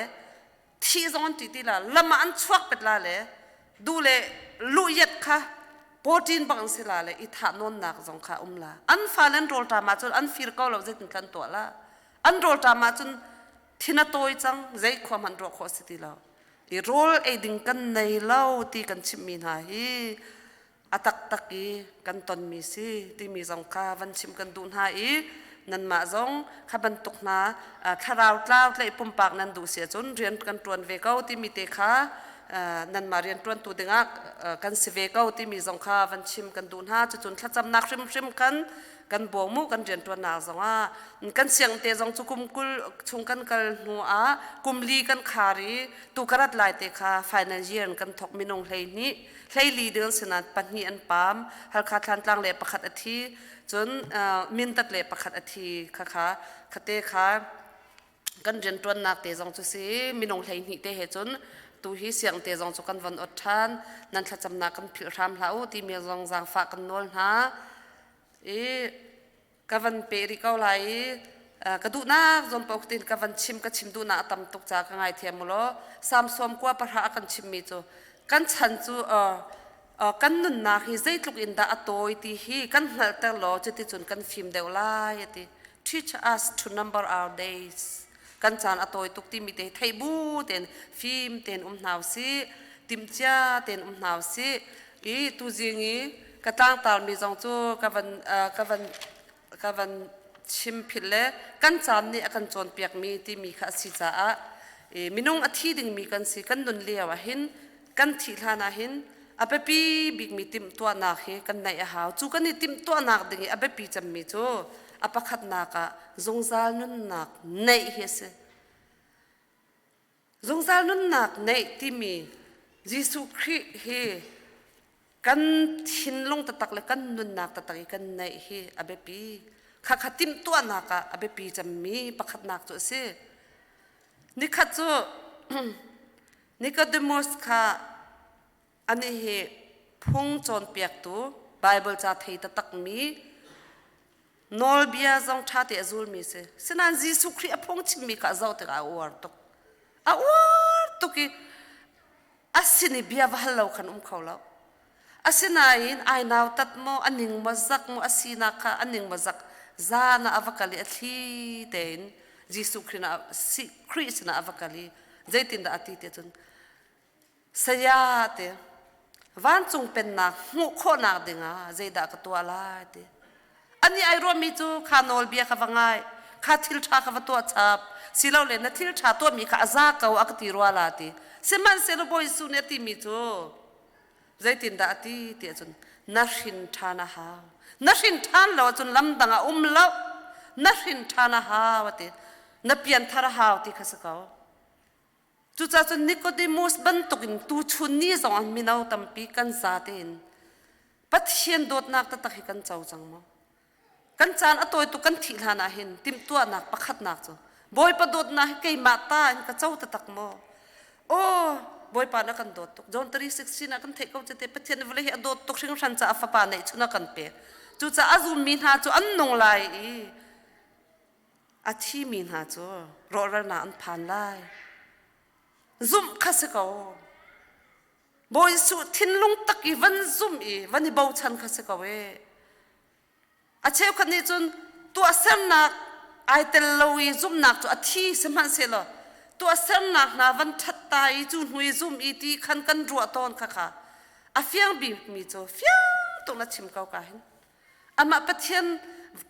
thi zon ti ti la lama an chuak pet la le du le lu yet kha protein bang se la le I tha non nak zong kha la an falan rol ta ma chu an fir ko lo zet kan to la an rol ta ma chun thina toy chang zai khom han ro kho si ti la I rol e ding kan nei lo ti kan chim mi na hi atak taki kan ton mi si ti mi zong ka van chim kan dun ha I nan ma zong khaban tuk na kharau tlaw tlei pum pak nan du sia chun rian kan tuan ve kau ti mi te kha nan ma rian tuan tu dinga kan se ve kau ti mi zong kha van chim kan dun ha chu chun thacham nak rim kan bong mu kan rian tuan na zong a kan siang te zong chu kum kul chung kan kal nu a kumli kan khari tu karat lai te kha final year kan thok minong hlei ni hlei li ding sinat pani an pam hal kha thlan tlang le pakhat athi chun min tat le pakhat athi kha khate kha kan ren tuan nak te jong chu si minong hlei ni te he chun tu hi siang te jong chu kan van ot than nan thacham na kan phir ram hlau ti mi jong jang fa kan nol ha e kavan peri kau lai ka du na zon pok tin kavan chim ka chim du na tam tuk cha ka ngai thiam lo sam som kwa parha kan chim mi chu kan chan chu kan nun na hi zai tluk in da atoi ti hi kan hal ta lo cheti chun kan phim deu la yati teach us to number our days kan chan atoi tuk ti mi te thei bu ten phim ten naw si tim cha ten naw si I tu jingi ka tang tal mi jong chu ka van ชิมพิลเล่กันจามนี่อากันจนเปียกมีที่มีข้าสิจ้ามินงอาทิตย์ดึงมีกันสิกันนุนเลียวหินกันทิลานาหินอาเปปีบิกมีติมตัวนักเฮกันในอาหาวจูกันนี่ติมตัวนักดึงอาเปปีจำมีจูอาปะขัดนักจงซาลนุนนักในเฮสจงซาลนุนนักในที่มียิสุคริเฮกันหินลงตะตักเลยกันนุนนักตะตักกันในเฮอาเปปีข้าขัดติมตัวนักอาเปปีจำมีปะขัดนักจูเสนี่ขัดจูนี่ก็เดโมสค่ะอันนี้เหพงจนเปียกตัวไบเบิลจะเทตตักมีนอลเบียจงชาติอจูลมีเสสนันยิสุคริอพงชิมีข้าเจ้าเตกอาวร์ตุกอาวร์ตุกีอาศินีเบียวัลเลาขันเขาเลาอาศินาอินไอนาวตัดโมอันหนึ่งมาจักโมอาศินาค่ะอันหนึ่งมาจักจานาอวกาลีอธิเดนยิสุครินาสิคริสนาอวกาลีใจตินดาอธิเดจนสยาเตวันจงเป็นนักงูโคนักดิ่งใจด่ากตัวลายเตอันนี้ไอรวมมีจูคานอลเบียข้าฟังไงข้าทิลชาข้าฟังตัวชับสิเราเล่นนัทิลชาตัวมีข้าซากเอาอักติรัวลาติเสมันเซลบอยสุเนติมีจูใจตินดาอธิเดจนนัชินทานาฮาวนัชินทานเราจนลำดังเลานัชินทานาฮาวเตนับเปลี่ยนทาราฮาวที่ข้าศึกเอาจุดจ้าจนนิโคเดโมสบันตุกินตูชุนนี่สองมีนาวตัมปีกันซาเตนปัทเชียนโดดนักตะตะหิกันเจ้าจังมั้งกันจานอตัวตุกันทิลานาหินติมตัวนักปักขัดนักจ้ะบอยปะโดดนักเกยมาตาอินกะเจ้าตะตักมั้งโอ้บอยปานักกันโดดตุกจอน360นักกันเทเขาจะเตะปัทเชียนเวลาโดดตุกชิงชันจะอัฟปาเนชุนักกันเปะจุดจ้าอาซูมินหาจูอันนงไลอาชีมินหาจูรอระนาอันผ่านไลซุ่มข้าศึกเอาบอยสุทินลงตักอีวันซุ่มอีวันนี้เบาชันข้าศึกเอาอาเชฟคนนี้จนตัวเส้นนักไอเตลลวีซุ่มนักตัวอาทิสมันเสลตัวเส้นนักนาวันทัดตายจุนหุยซุ่มอีที่ขันกันรัวตอนข้าอาเฟียงบีมีโจเฟียงตรงนั้นชิมเกากันอามาปะเทียน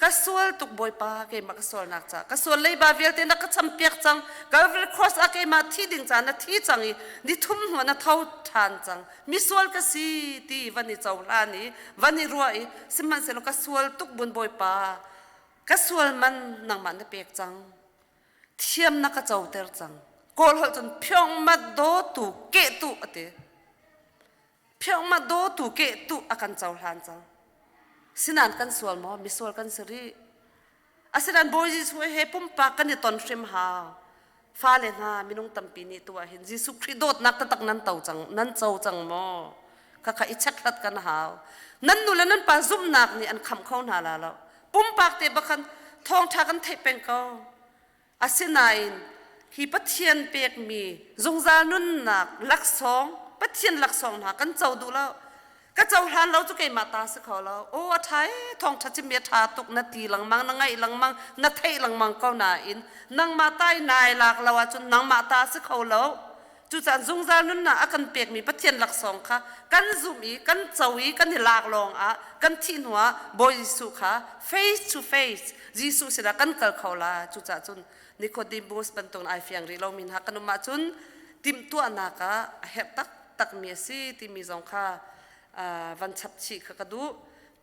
กัสวลตุกบอยปาเกมากัสวลนักจ้ากัสวลเลยบาเวลเตนักจำเปียกจังกาเวลครอสอาเกมาที่ดิ่งจันนาที่จังอีนี่ทุ่มหัวนาเท้าทานจังมิสวลกัสีที่วันนี้เจ้าลานีวันนี้รวยสิมันเสลกัสวลตุกบนบอยปากัสวลมันนังมันเปียกจังเทียมนักเจ้าเตอร์จังกอลจนเพียงมาโดตุเกตุอเตเพียงมาโดตุเกตุอากันเจ้าลานจังสินันกันสวลมอมิสวลกันสรีอาสินันบอยจิสวยเฮปุ่มปากกันในตอนเชมฮาฟ้าเลงามินุงตัมปีนี่ตัวเห็นจิสุคริโดดนักตะตักนั้นเต่าจังนั้นเจ้าจังมอข้าอิชักลัดกันหาวนั้นนู่นแล้วนั้นปาซุ่มนักนี่อันคำเข้าหนาลาแล้วปุ่มปากเตะบักคันทองทากันเทเป็นเกาอาสินัยฮีปัทเทียนเปียกมีจงจานุนนักลักสองปัทเทียนลักสองหากันเจ้าดูแล้วก็เจ้าหันเราจะเกี่ยมาตาสักเขาแล้วโอ้ไทยทองทัชเมียทาตกนาทีหลังมังนังไงหลังมังนาเทหลังมังก็นาอินนังมาใต้นายหลักเราจนนังมาตาสักเขาแล้วจุจันจงจานุนน่ะอากันเปียกมีปัจเจียนหลักสองค่ะกันซุมีกันเจ้าอีกันหลากลองกันที่หัวบอยสุค่ะ face to face ยิสุสิละกันเกิดเขาละจุจันจนนิโคดิมูสเป็นตรงไอเฟียงรีเรามินหักกันมาจนติมตัวนักเฮตักเมียสิติมีจงค่ะวันชับชีขกดู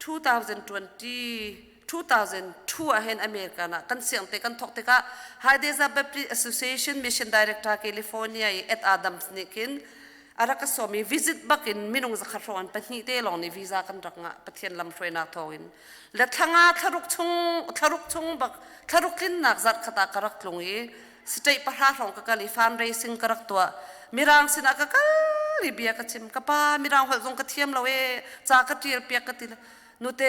2002 เห็นอเมริกานะกันเสียงเตกันทกเตกะ High Desert Baptist Association Mission Director California เอ็ดอาดัมส์นิกินอารักษามีวิสิตบักอินมินุงสักครั้งเป็นที่เตลองในวีซ่ากันรักงะประเทศลำช่วยนักทวินและทั้งทารุกชงบักทารุกลินนักจัดขตากรักลงอีสเตย์ประหารของกัลิฟันเรซิงกรักตัวมีรังสินักกัลิเบียกชิมกับป้ามีรังหัวจงกระเทียมเราจากระเทียมเปียกกระติลนูเต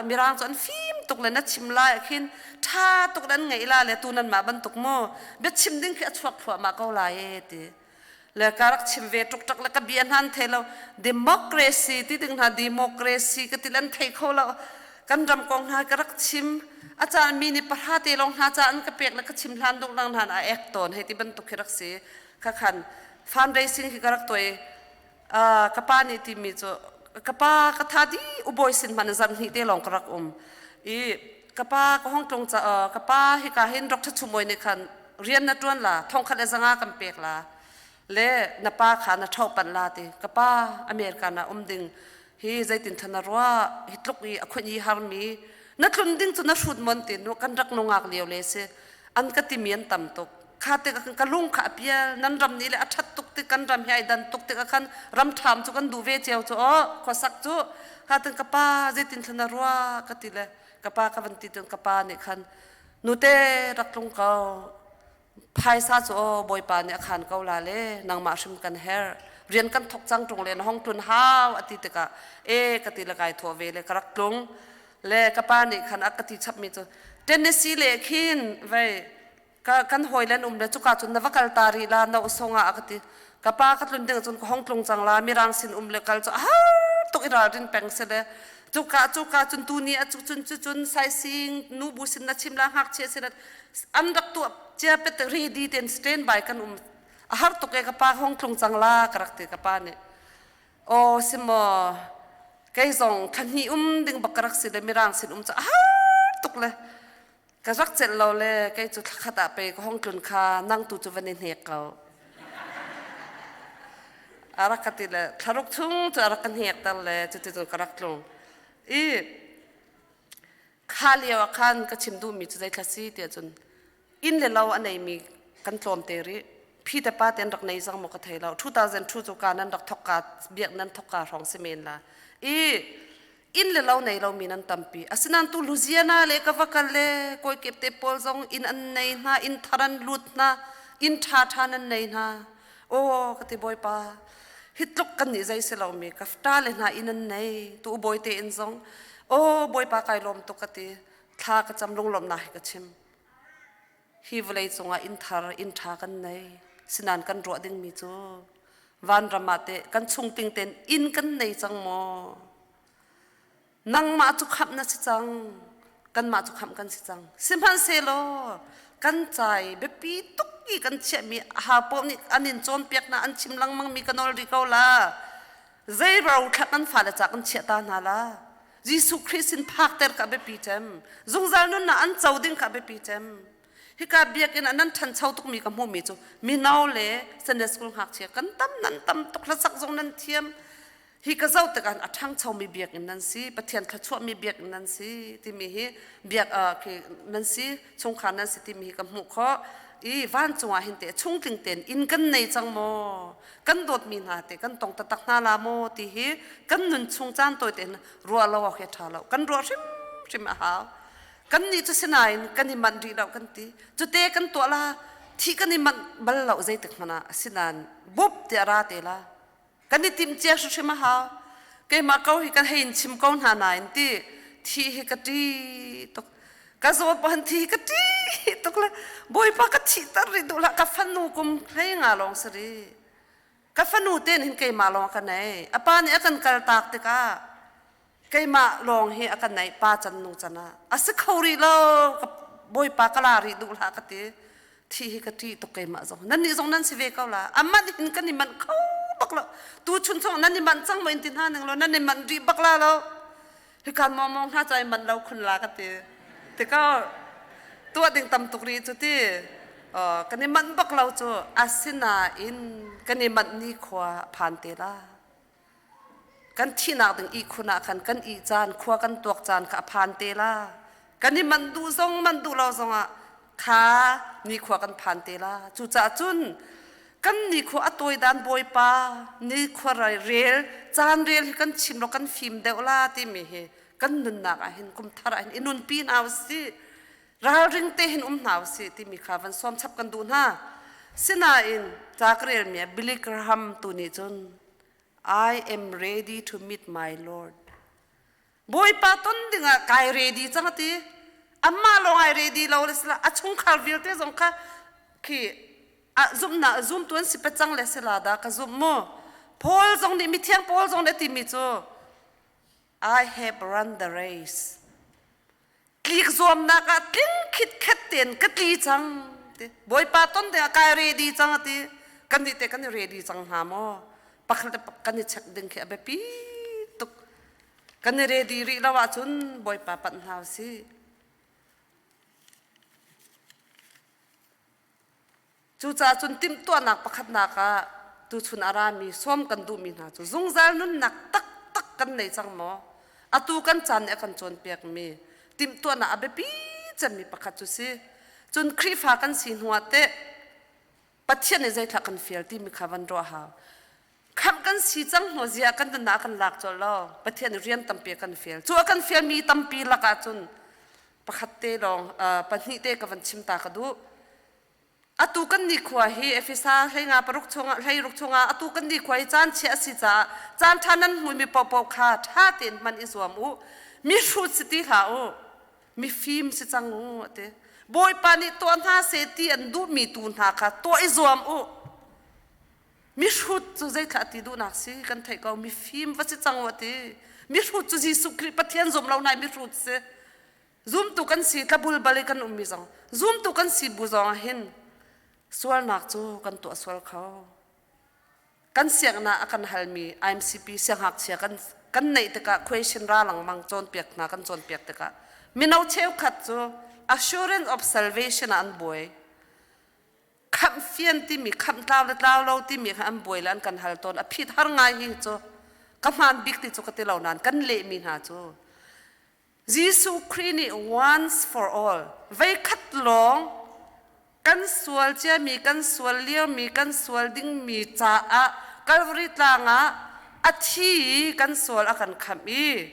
มีรังจนฟิล์มตกเลยนัดชิมลายขึ้นท่าตกนั้นไงล่ะเลยตัวนั้นมาบรรทุกโม่เบ็ดชิมดิ้งแค่ชวักผัวมาเกาลายตีแล้วการรักชิมเวทุกตักแล้วก็เบียนหันเทเราดิโมคราซีที่ดึงหาดิโมคราซีก็ติลันเทเขาเรากันรำกองหาการรักชิมอาจารย์มีนิพพาตีลงหาอาจารย์ก็เปียกแล้วก็ชิมลานตรงนั้นหันเอกตอนให้ที่บรรทุกรักสีข้าขันฟันเรซิ่งที่การรักตัวกับป้านี่ที่มีจ้ะกับป้าก็ท่าดีอุบอยสินมันจันที่เตลองกรักอี กป้าก็ห้องตรงจะกป้าฮิกาเห็นรักทัชมวยในคันเรียนนัดวนละท่องคัดจังอากันเปียกละเล่นับป้าขานัดชอบปันลาติกป้าอเมริกันนะดึงฮีใจตินธนารัวฮิตลุกอีอคุยฮาร์มีนัดลุนดิ้งจุนัดชุดมันตินนุกันรักนงอักเลียวเลเซอันกติเมียนต่ำตกข้าเตกันกะลุงข้าเปียนั้นรำนี้เลยอัดตุกติกันรำใหญ่ดันตุกติกันรำทำจุกันดูเวเจียวจุอ๋อขอสักจุข้าตึงกป้าใจตินธนารัวกติเลยกป้ากับวันติดตึงกป้าเนี่ยคันนูเตรักลงเขาภายซาจุบอยปานเนี่ยขันเขาลาเล่นางมาชิมกันเฮร์เรียนกันทกจังตรงเลยห้องทุนห้าวอติตกะกติละกายทัวเวเลยกรักลงเล่กป้าเนี่ยขันอักติชับมีจุเทนเนสซีเล่ขินไว้กันหอยเล่นเลยจุกาจุนนวักลตารีลานาอุสงะอักติกป้าคัดลุนเด้งจุนห้องตรงจังลามีรังสินเลยกัลจุตกอิราดินแปงเสเลยจุกาจุนตูนี่จุนไซซิงนูบุสินนัชิมลาหักเชสินัดอันดักตัวเจ้าเป็ดรีดีเต็นสเตนไปกันฮาร์ตกเอกป้าห้องตรงจังลากรักติกป้าเนี่ยโอ้สิมอไก่ส่งทันฮีดึงบักรักสิเลยมีรังสินจะฮาร์ตกเลยกรักเสร็จเราเลยไก่จุดขัดไปก็ห้องตุนคานั่งตูจุวันเนียเขาอารักติเลยทารุกทุ่งจะอารักกันเหียกตันเลยจุดกรักลงข้าเลี้ยวขันก็ชิมดูมีจุดใจคลาสสิกเดียจนอินเลเราอันไหนมีกันโจมเตรีพี่แต่ป้าเต็นรักในสังมกไทยเรา2002จุการนั้นรักทอกกาเบียกนั้นทอกกาของเซเมนละอินเลเราในเรามีนั้นตั้มปีอาศัยนั้นตูลูเซียนาเล็กวักเล่คอยเก็บเตปอลซองอินอันไหนนะอินทารันลุดนะอินทาทานันไหนนะโอ้กติบอยป้าฮิตลุกกันนี่ใจเสเรามีกัฟตาเลยนะอินอันไหนตูบอยเตอินซองโอ้บอยป้าไกลลมตุกติท่ากระจำลงลมนะให้กระชิมฮีวเลยจงอินทากันไหนสินันกันรัวดึงมีจูวันรำมาเตกันชงติงเต็นอินกันไหนจังโมนังมาจุกขับนะสิจังกันมาจุกขับกันสิจังสิมันเซโลกันใจเบปีตุกกี้กันเชื่อมีหาปมนี่อันนี้โจนเปียกนะอันชิมลังมังมีกันอลริเกาละใจเราทักกันฝ่าละจากกันเชื่อตานาละยิสุคริสต์พักเตอร์กับเบปีเต็มจงจานุนนะอันเจ้าดิ้งกับเบปีเต็มฮิกาเบียกินอันนั้นทันเช่าตุกมีกับมูมีจูมีนาวเล่เซนเดสกุลหักเชียกันตั้มนั้นตั้มตุกละสักจงนั้นเทียมฮิกาเจ้าแต่กันอัดทั้งเช่ามีเบียกินนั้นสิปะเทียนขชั่วมีเบียกินนั้นสิที่มีฮิเบียกคือนั้นสิชงขานั้นสิที่มีกับหมู่ข้อวันจงอาหินเตะชงติงเต็นอินกันในจังโมกันโดดมีนาเตกันตรงตะตักนาลาโมที่ฮิกันนุนชงจานตัวเต็นรัวเราเหตุเรากันรัวริมอาหารกันนี่จะเสนายกันนี่มันดีเรากันตีจุดเตะกันตัวละที่กันนี่มันบัลเราใจตึกมันนะเสนานบุบเตะราเตละกันนี่ติมเจ้าสุดใช่ไหมฮะแกมาเขาให้กันให้ชิมก้อนหาหนายตีที่ให้กันตีตกกันสวดปันที่กันตีตกเลยบอยปากกันชิตาริดูละกับฟันนูกุมให้งาลองสิริกับฟันนูเต้นเห็นแกมาลองกันไหนอ่ะป้าเนี่ยกันกัลตากเตกะแกมาลองให้กันไหนป้าจันนูจันนะอาศัยเขารีเรากับบอยปากลาริดูละกันตีที่ให้กันตีตกแกมาจงนั่นนี่จงนั่นสิเวก้าละอามันเห็นกันนี่มันเขาบักละตัวชุนจงนั่นนี่มันจังไม่อินทินหาหนึ่งแล้วนั่นนี่มันรีบักละแล้วให้การมองหน้าใจมันเราคุณละกันตีแต่ก็ตัวดิ่งตำตุกรีจุดที่กันนี่มันบักเราจูอาศินาอินกันนี่มันนี่ขวาผ่านเตล่ากันที่นักถึงอีคุณากันอีจานขวากันตัวจานกับผ่านเตล่ากันนี่มันดูทรงมันดูเราทรงอ่ะขานี่ขวากันผ่านเตล่าจูจ่าจุนกันนี่ขวาตัวด้านบอยปานี่ขวาเรียลจานเรียลกันชิมเรากันฟิล์มเดวลาที่มีกันนุนนักเห็นกุมทาราเห็นอินุนปีนเอาสิเราริงเตหินหนาวสิที่มีข่าววันซ้อมชับกันดูนะสินาอินจากเรียนเมียบิลลี่กราฮัมตัวนี้จน I am ready to meet my Lord บอยป้าต้นดิ่งอะกาย ready จังทีอามาลอง I ready เราเลยสิละอะชงคาร์วิลเตจงค่ะคืออะzoom ตัวนี้สิเป็นจังเลยสิละดาก็ zoom โม่พอลจงนี่มีเทียงพอลจงเนี่ยที่มีจู I have run the race กลีกซอมนักติ้งคิดแค่เตียนก็ตีจังบอยป้าต้นเดียกาย ready จังทีกันนี่เตกันนี่ ready จังหาโม่ปักเลยกันนี่ชักดึงแค่แบบปีตุกกันนี่ ready รีเราว่าจุนบอยป้าปัญหาสิ chu cha chun tim to nak pakhat naka tu chun arami som kan du mi na chu zungzal nun nak tak tak kan nei chang mo atu kan chan e kan chon pek mi tim to na abe pi chan mi pakhat chu si chun khri fa kan sin huate pathian e zai thla kan fial ti mi khawan ro ha kham kan si chang ho zia kan na kan lak chol lo pathian rian tampi kan fial chu kan fial mi tampi laka chun pakhat te long pahni te ka van chim ta ka du atu kan ni khwa hi efisa hlenga paruk chonga hlei ruk chonga atu kan ni khwai chan che si cha chan thanan hui mi pop pop kha tha tin man izwam u mi ru chiti ha u mi film si chang u ate boy pani to na se ti an du mi tu na kha to izwam u mi ru chu zai kha ti du nak si kan thai ko mi film wa si chang wa ti mi ru chu ji su kri pathian zom lo nai mi ru se zoom tu kan si tabul bale kan ummi zang zoom tu kan si bu zang hin swal nak chu kan to swal khaw kan siang na akan halmi IMCP siang hak sia kan nei te ka question ra lang mang chon pek na kan chon pek te ka minau cheu khat chu assurance of salvation an boy kham fian ti mi kham tlaw lo ti mi kham boy lan kan hal ton a phit har ngai hi chu ka man big ti chu ka te lo nan kan le mi na chu Jesus Christ once for all vai khat long kan sual chia mi kan sual leo mi kan sual ding mi cha a Calvary tlanga athi kan sual akan khami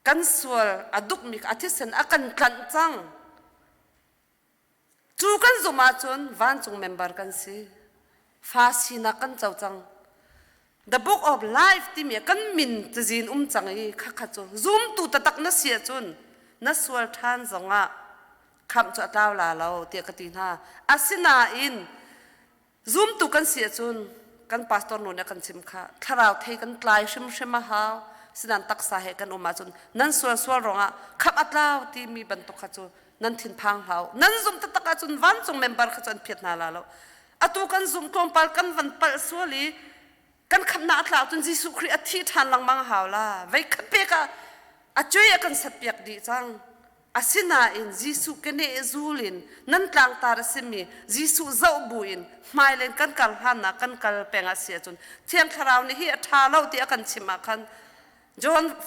kan sual aduk mi athisen akan kan chang chu kan zuma chun van chung member kan si fa sina kan chau chang the book of life ti mi kan min tzin chang yi kha kha chu zoom tu ta tak na sia chun na sual than zonga kham chu ataw la lo te ka tin ha asina in zoom tu kan sia chun kan pastor no na kan chim kha tharau thei kan tlai shim ma ha sinan taksa he kan uma chun nan sual ronga khap atlaw ti mi ban to kha chu nan thin phang hau nan zoom ta taka chun van chung member kha chun phet na la lo atu kan zoom kompal kan van pal suali kan kham na atlaw chun Jesus Christ athi than lang mang hau la vai khape ka achoy kan satpiak di chang asina in Jesus kene zulin nan tlang tar simi Jesus zau buin mailen kan kal hana kan kal penga sia chun thiam tharau ni hi atha lo ti akan chima khan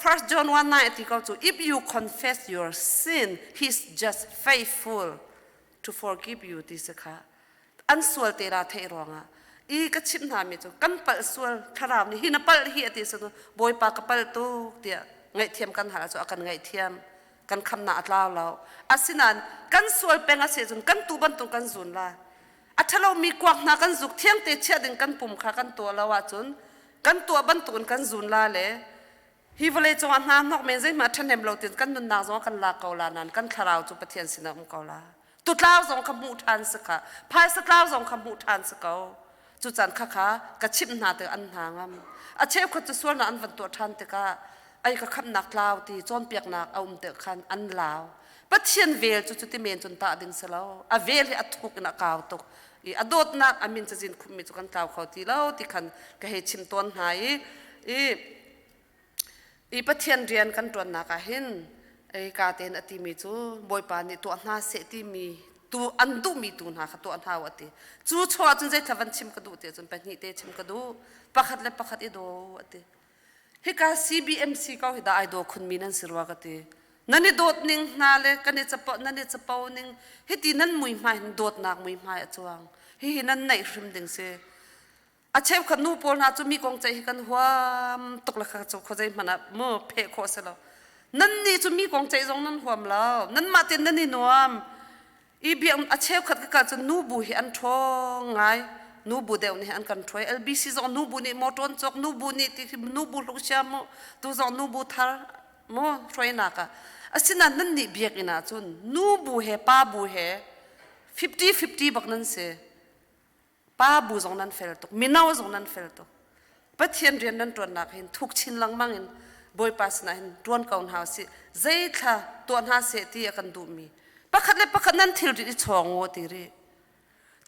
First John 1:9 if you confess your sin he's just faithful to forgive you this kha an sual te ra the ronga I ka chim na mi chu kan pal sual tharau ni hi na pal hi ati so boy pa ka pal tu tia ngai thiam kan hala chu akan ngai thiam kan kham na atlaw lo asinan kan sual penga se jun kan tu ban tu kan zun la athalo mi kwak na kan zuk thiam te chia ding kan pum kha kan to lawa chun kan to ban tu kan zun la le hi vale chong na nok men zai ma thanem lo tin kan nun na zo kan la ko la nan kan tharau chu pathian sina ko la tu tlaw zong khamu than sa kha phai sa tlaw zong khamu than sa ko chu chan kha ka chim na te an na ngam a cheu kho chu sual na an van to than te ka ai ka kham nak law ti chon piak nak aum te khan an law pathian vel chu ti men chun ta ding sa lo a vel hi athuk na kaw to I adot nak amin cha jin khum mi chu kan taw khaw ti lo ti khan ka he chim ton hai I pathian rian kan ton na ka hin ai ka ten ati mi chu boy pa ni to na se ti mi tu andu mi tu na kha to an ha wati chu chwa chun jai thawan chim ka du te chun pa ni te chim ka du pakhat le pakhat I do ati hi ka CBMC ka hi da ai do khun mi nan sirwa ka te nani dot ning na le kani chapa nani chapa ning hi ti nan mui mai dot nak mui mai chuang hi nan nai hrim ding se a cheu khan nu pol na chu mi kong chai hi kan huam tok la kha chu khojai mana mo phe kho se lo nan ni chu mi kong chai jong nan huam lo nan ma tin nan ni nuam I biam a cheu khat ka chu nu bu hi an thong ngai nu bu deu ni an kan throi LBC zo nu bu ni moton chok nu bu ni ti nu bu lu sha mo tu zo nu bu thar mo throi na ka asina nan ni biak ina chun nu bu he pa bu he 50-50 bak nan se pa bu zong nan fel tok minaw zong nan fel tok pathian rian nan ton nak hin thuk chin lang mangin boy pas na hin tuan kaun ha si zai tha tuan ha se ti akan du mi pakhat le pakhat nan thil ri chongo ti ri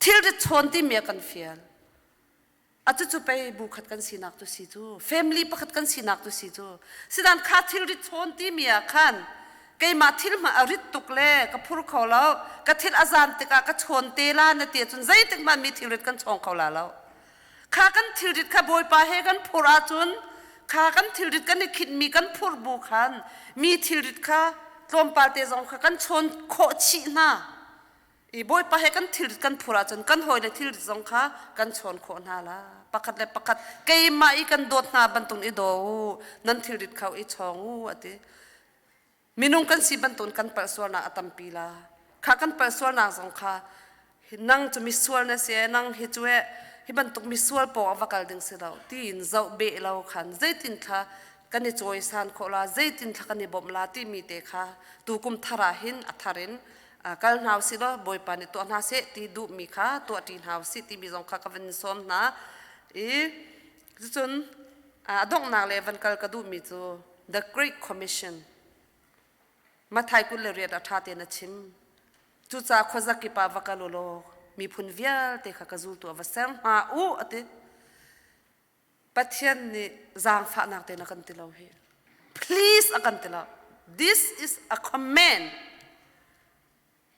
thil ri chon ti me kan fial atu chu pe bu khat kan sinak tu si chu family pakhat kan sinak tu si chu sidan kha thil ri chon ti mi a khan cái mà thil mà arit tuk le ka phur khâu lao ka thil azan te ka chon te la na te chun zai tek man mi thil rit kan chong khâu la lao kha kan thil rit kha boi pa he kan phura chun kha kan thil rit kan khit mi kan phur bu khan mi thil rit kha tlom pa te zong kha kan chon kho chi na i boi pa he kan thil rit kan phura chun kan hoi le thil rit zong kha kan chon kho na la pakhat le pakhat cái mà i kan dot na ban tung i do nan thil rit khau i chong u ati minung kan si ban tun kan persual na atam pila kha kan persual na zong kha nang chu mi sual na se nang hi chue hi ban tuk mi sual po avakal ding se lo tin zau be lo khan zaitin kha kan ni choi san khola zaitin kha kan ni bom la ti mi te kha tu kum thara hin atharin kal naw si lo boy pani to na se ti du mi kha to tin haw si ti mi zong kha ka ven som na e chun adong na level kal ka du mi chu the great commissionมาไทยกุลเรียดอัฐาเตนะชิมจุจ้าขจักกิปาวกาโลโลมีพุนเวียลเตขะกะจูตัววะเซงมาอูอติปะเทียนนี่จางฟะนักเตนะกันติลาวเฮ please อากันติลาว this is a command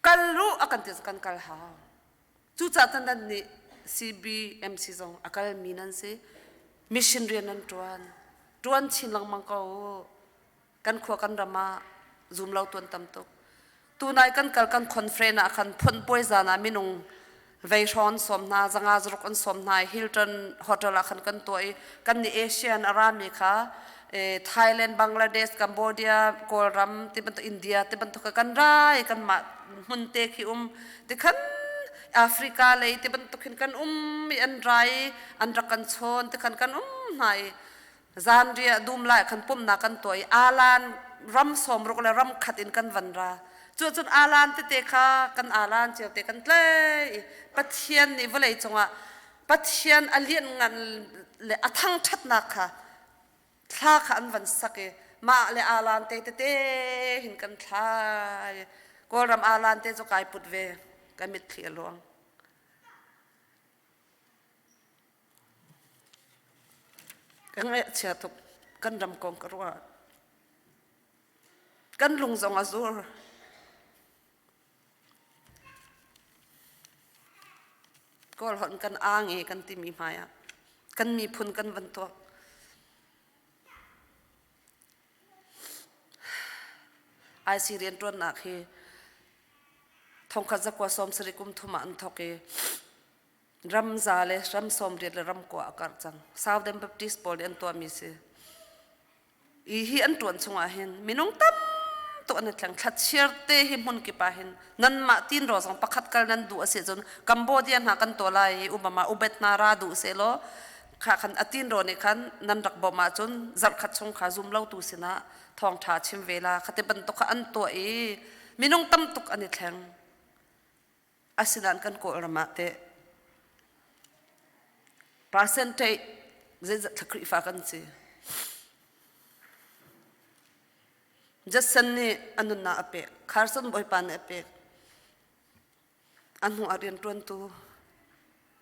กัลรูอากันติสกันกัลหาจุจ้าตันนันนี่ CBMC ซองอากัลมีนันเซมิชชันเรียนนันตวนชินลังมังกากันขวกันรามาzoom lau tuan tam tok tu nai kan kal kan conference a khan phon poi zana minung veishon somna zanga zruk an somna Hilton hotel a khan kan toi kan ni Asian arami kha Thailand Bangladesh Cambodia Koram tiban India tiban to kan rai kan ma mun te khi te khan Africa le tiban to khin kan mi an rai an ra kan chon te khan kan nai Zandria dum lai khan pum na kan toi alan ram som rok le ram khat in kan van ra chun alan te kha kan alan cheu te kan tle pathian ni volei chonga pathian alien ngan le athang that na kha thla kha an van sake ma le alan te hin kan thlai ko ram alan te chu kai put ve kamit thli lawng kan ngai chia tuk kan ram kong karwa kan lung zong azur kol hon kan ange kan ti mi maya kan mi phun kan van to ai si rian ton na khi thong kha zakwa som sri kum thuma an thoke ram zale ram som riat le ram ko akar chang Southern Baptist Paul an to mi se i hi an ton chunga hen minung tam to an tlang that chiarte hi mun ki pa hin nan ma tin ro sang pakhat kal nan du ase jon Cambodia na kan to lai umama ubet na ra du se lo kha khan atin ro ni khan nan rak bo ma chun zar khat chung kha zum lo tu sina thong tha chim vela khate ban to kha an to e minung tam tuk ani thlang asidan kan ko rama te percentage ze thakri fa kan che jasan ni anun na ape kharson boy pan ape anu arian tuan tu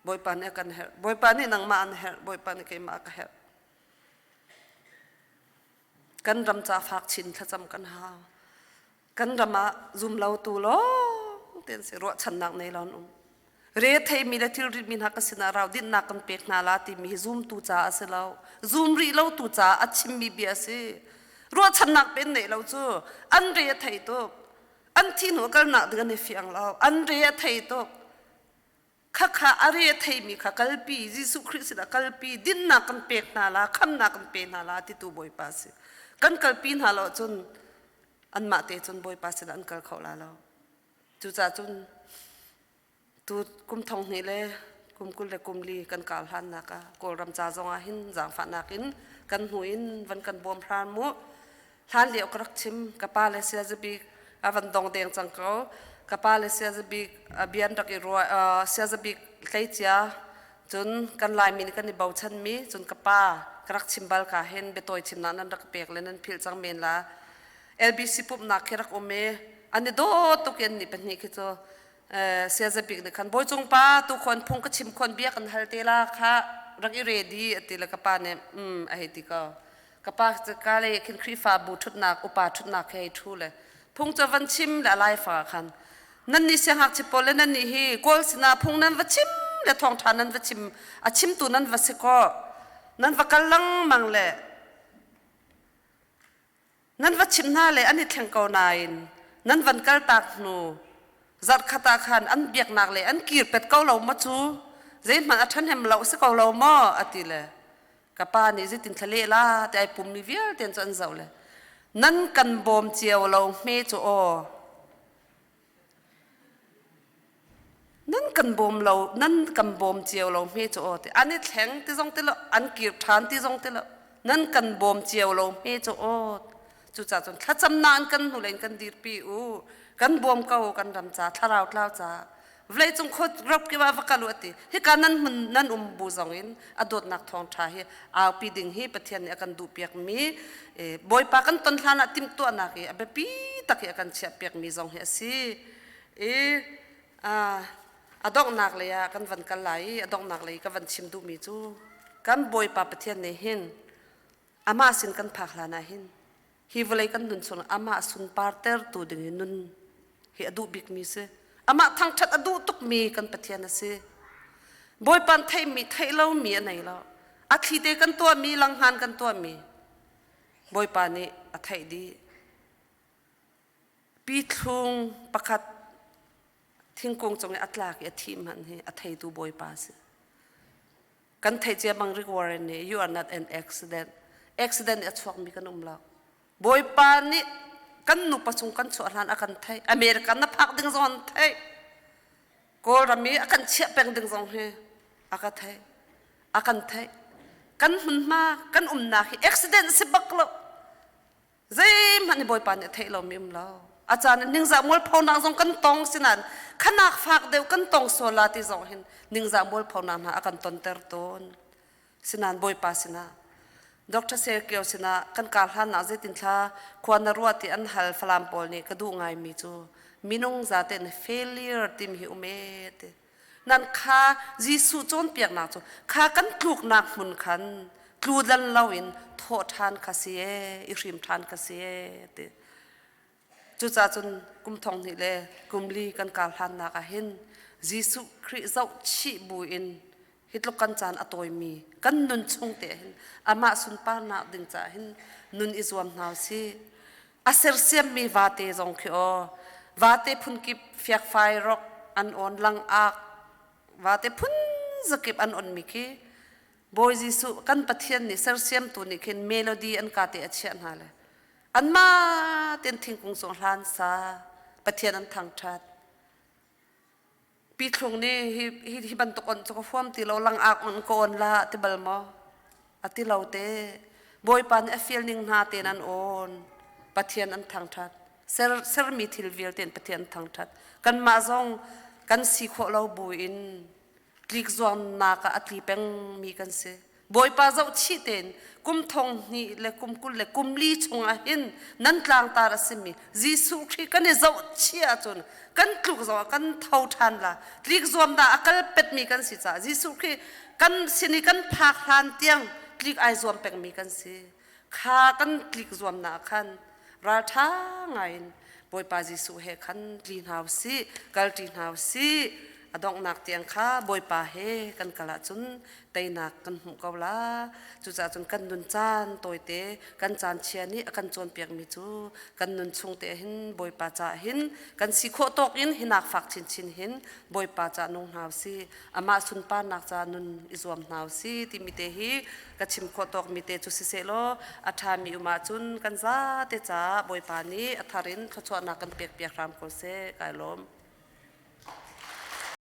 boy pan kan her boy pan ni nang ma an her boy pan ke ma ka her kan ram cha phak chin thacham kan ha kan rama zum lau tu lo ten se ro chan nak nei lon re thei mi la thil rit min ha ka sina raw din na kan pek na la ti mi zoom tu cha ase lo zoom ri lo tu cha achim mi bi ase ro chan nak pen nei lo chu an re thei to an thi no kal na de ne fiang lo an re thei to kha kha are thei mi kha kalpi Jesu Christ da kalpi din na kan pek na la kham na kan pe na la ti tu boy pa se kan kalpi na lo chun an ma te chun boy pa se an kal khau la lo chu cha chun tu kum thong ni le kum kul le kum li kan kal han na ka kol ram cha zonga hin jang fa na kin kan huin van kan bom phan mu han liao krak chim ka pa le sia zabi avan dong deng chang ko ka pa le sia zabi bian dak i ro sia zabi tlai chia chun kan lai min kan ni bau chan mi chun ka pa krak chim bal ka hen be toy chim na nan dak pek le nan phil chang men la LBC pup na kherak ome ani do to ken ni pan ni ki cho sia zabi ne kan boi chung pa tu khon phung ka chim khon bia kan hal te la kha rak i ready atila ka pa ne a heti ka kapa ka le kin khri fa bu thut nak upa thut nak he thu le พงจะวันชิมและลายฝาคันนั่นนี่เสียงหักชิปโปเลนั่นนี่ฮีกอลสินาพงนั้นวันชิมและทองทานนั้นวันชิมอาชิมตัวนั้นวันสิก็นั้นวันกัลลังมังเล่นั้นวันชิมหน้าเลยอันนี้แทงเกาหนายนั้นวันกัลตากนูจัดขตาขันอันเบียกหนักเลยอันกีร์เป็ดเกาเหลามาจูเจ็มันอัฐันเห็มเหลาสิเกาเหลามาอติเลยกับป้านี่จิตินทะเลล่ะแต่ไอปุ่มนี่เวียเตียนจนเจ้าเลยนั่นกันบอมเจียวเราเมจูโอนั่นกันบอมเรานั่นกันบอมเจียวเราเมจูโอแต่อันนี้แข็งที่ตรงที่ละอันกีร์ฐานที่ตรงที่ละนั่นกันบอมเจียวเราเมจูโอจุดจ่าจนถ้าจำนานกันหูเล่นกันดีปีอูกันบอมเก่ากันดำจ่าทาราวทราวจ่าเวลาจงโคตรรับกี่ว่าฟักกันลุติที่การนั้นมันนั่นบูซองอินอดดนักทองชาเฮเอาปีดิ่งเฮปะเทียนอากันดูเปียกมีบอยปากันต้นทานะติมตัวนักเอเบปีตักอากันเชียเปียกมีซองเฮสิอดอกนักเลยกันวันกันไหลอดอกนักเลยกันวันชิมดูมีจูกันบอยปาปะเทียนเนหินอามาสินกันพักลานาหินฮีเวลากันนุนส่วนอามาสุนปาร์เตอร์ตัวดิ่งนุนเฮอดูบิกมีเสอามาทางชัดอดูตุกมีกันปะเทียนนะสิบอยปันไทยมีไทยเล่ามีอะไรเล่าอาคีเตกันตัวมีลังหันกันตัวมีบอยปานนี่อาไทยดีปีทุงประคัดทิ้งกงจงในอัตลากทีมมันให้อาไทยดูบอยปาสิกันไทยเจ้าบังริกวอร์เรนเนี่ย you are not an accident อัดช่วงมีกันลักบอยปานนี่กันนุปัสสงกันสวนอากันไทยอเมริกันนับพักดึงซอนไทยกอลามีอากันเชี่ยเป็นดึงซองเฮอากันไทยกันหุ่นมากันนาฮีอุบิเหตุสิบักละเจ้มันนี่บอยปานเนี่ยไทยเรามีแล้วอาจารย์นิ่งจากมวลพอนางซองกันตองสินันขนักฝากเดียวกันตองโซลาติซองเห็นนิ่งจากมวลพอนางอากันตอนเตอร์ต้นสินันบอยปาสินะดร.เซอร์เกียวสินะกันการหันอาเจตินท่าควรนรัวที่อันฮัลฟลามปอลนี่กระดูง่ายมีจูมินงจัดเป็น failure ติมหิวเมตนั่นข้าจีสุจนเปียกหนักจูข้ากันกลุกหนักมุนขันกลูดันลาวินโทษทานคาเซียอิริมทานคาเซียจุจ่าจนกุมทองนี่เลยกุมลีกันการหันนักเห็นจีสุคริเจ้าชีบุอินฮิตลูกกันจานอตอยมีกันนุนชงเตะหินอามาสุนปานาดึงจ่าหินนุนอิจวมนาวซีอาเซอร์เซียมมีวาเตจงคิโอวาเตพุนกิบเฟียกไฟรอกอันออนลังอักวาเตพุนสกิบอันออนมิกีบอยจิสุกันปะเทียนนี่เซอร์เซียมตัวนี่เห็นเมโลดี้อันกาเตอเชียนฮาเลยอันมาเต็นทิ้งกงสงหานซาปะเทียนอันทางชัดปีตรงนี้ฮิบันตกอนจะก็ฟ้อมตีเราลังอักมันก่อนละที่บัลมออติเราเตบอยปันเอฟเฟลนิ่งนาเตนันโอนปะเทียนอันทางชัดเซอร์มีทิลเวลเตนปะเทียนทางชัดกันมาซองกันสีขวเราบุอินคลิกจวนนักอัตลีเป็งมีกันเสบอยปาเจ้าชีเตนกุมทองนี่เลกุมกุลเลกุมลีชงอาหินนั่นกลางตาละสิมีจีสุครีกันเนี่ยเจ้าชีอาจนกันคลุกเจ้ากันเท่าทันละคลิกจวนดาอักลเป็ดมีกันสิจ้าจีสุครีกันสินี่กันพักทันเตียงคลิกไอจวนเป็งมีกันสิข้ากันคลิกจวนนักขันราชาไงบอยปาจีสุเฮขันลีนฮาวซีกัลลีนฮาวซีอดองนักเตียงข้าบอยปาเฮกันกะละจุนเตยนักกันหุกเอาละจุจ่าจนกันนุนจานตัวเตกันจานเชียนี่กันจวนเปียกมิจูกันนุนชงเตหินบอยปาจ่าหินกันสิโคตกอินหินักฝักชินชินหินบอยปาจ่านงหาวซีอามาสุนปานักจานุนอิจวมหาวซีที่มิเตฮีกันชิมโคตกมิเตจุสิเซโลอัฐามีอุมาจุนกันซาเตจ่าบอยปานี้อัฐารินขจรนักกันเปียกเปียกรามโคเซกายลม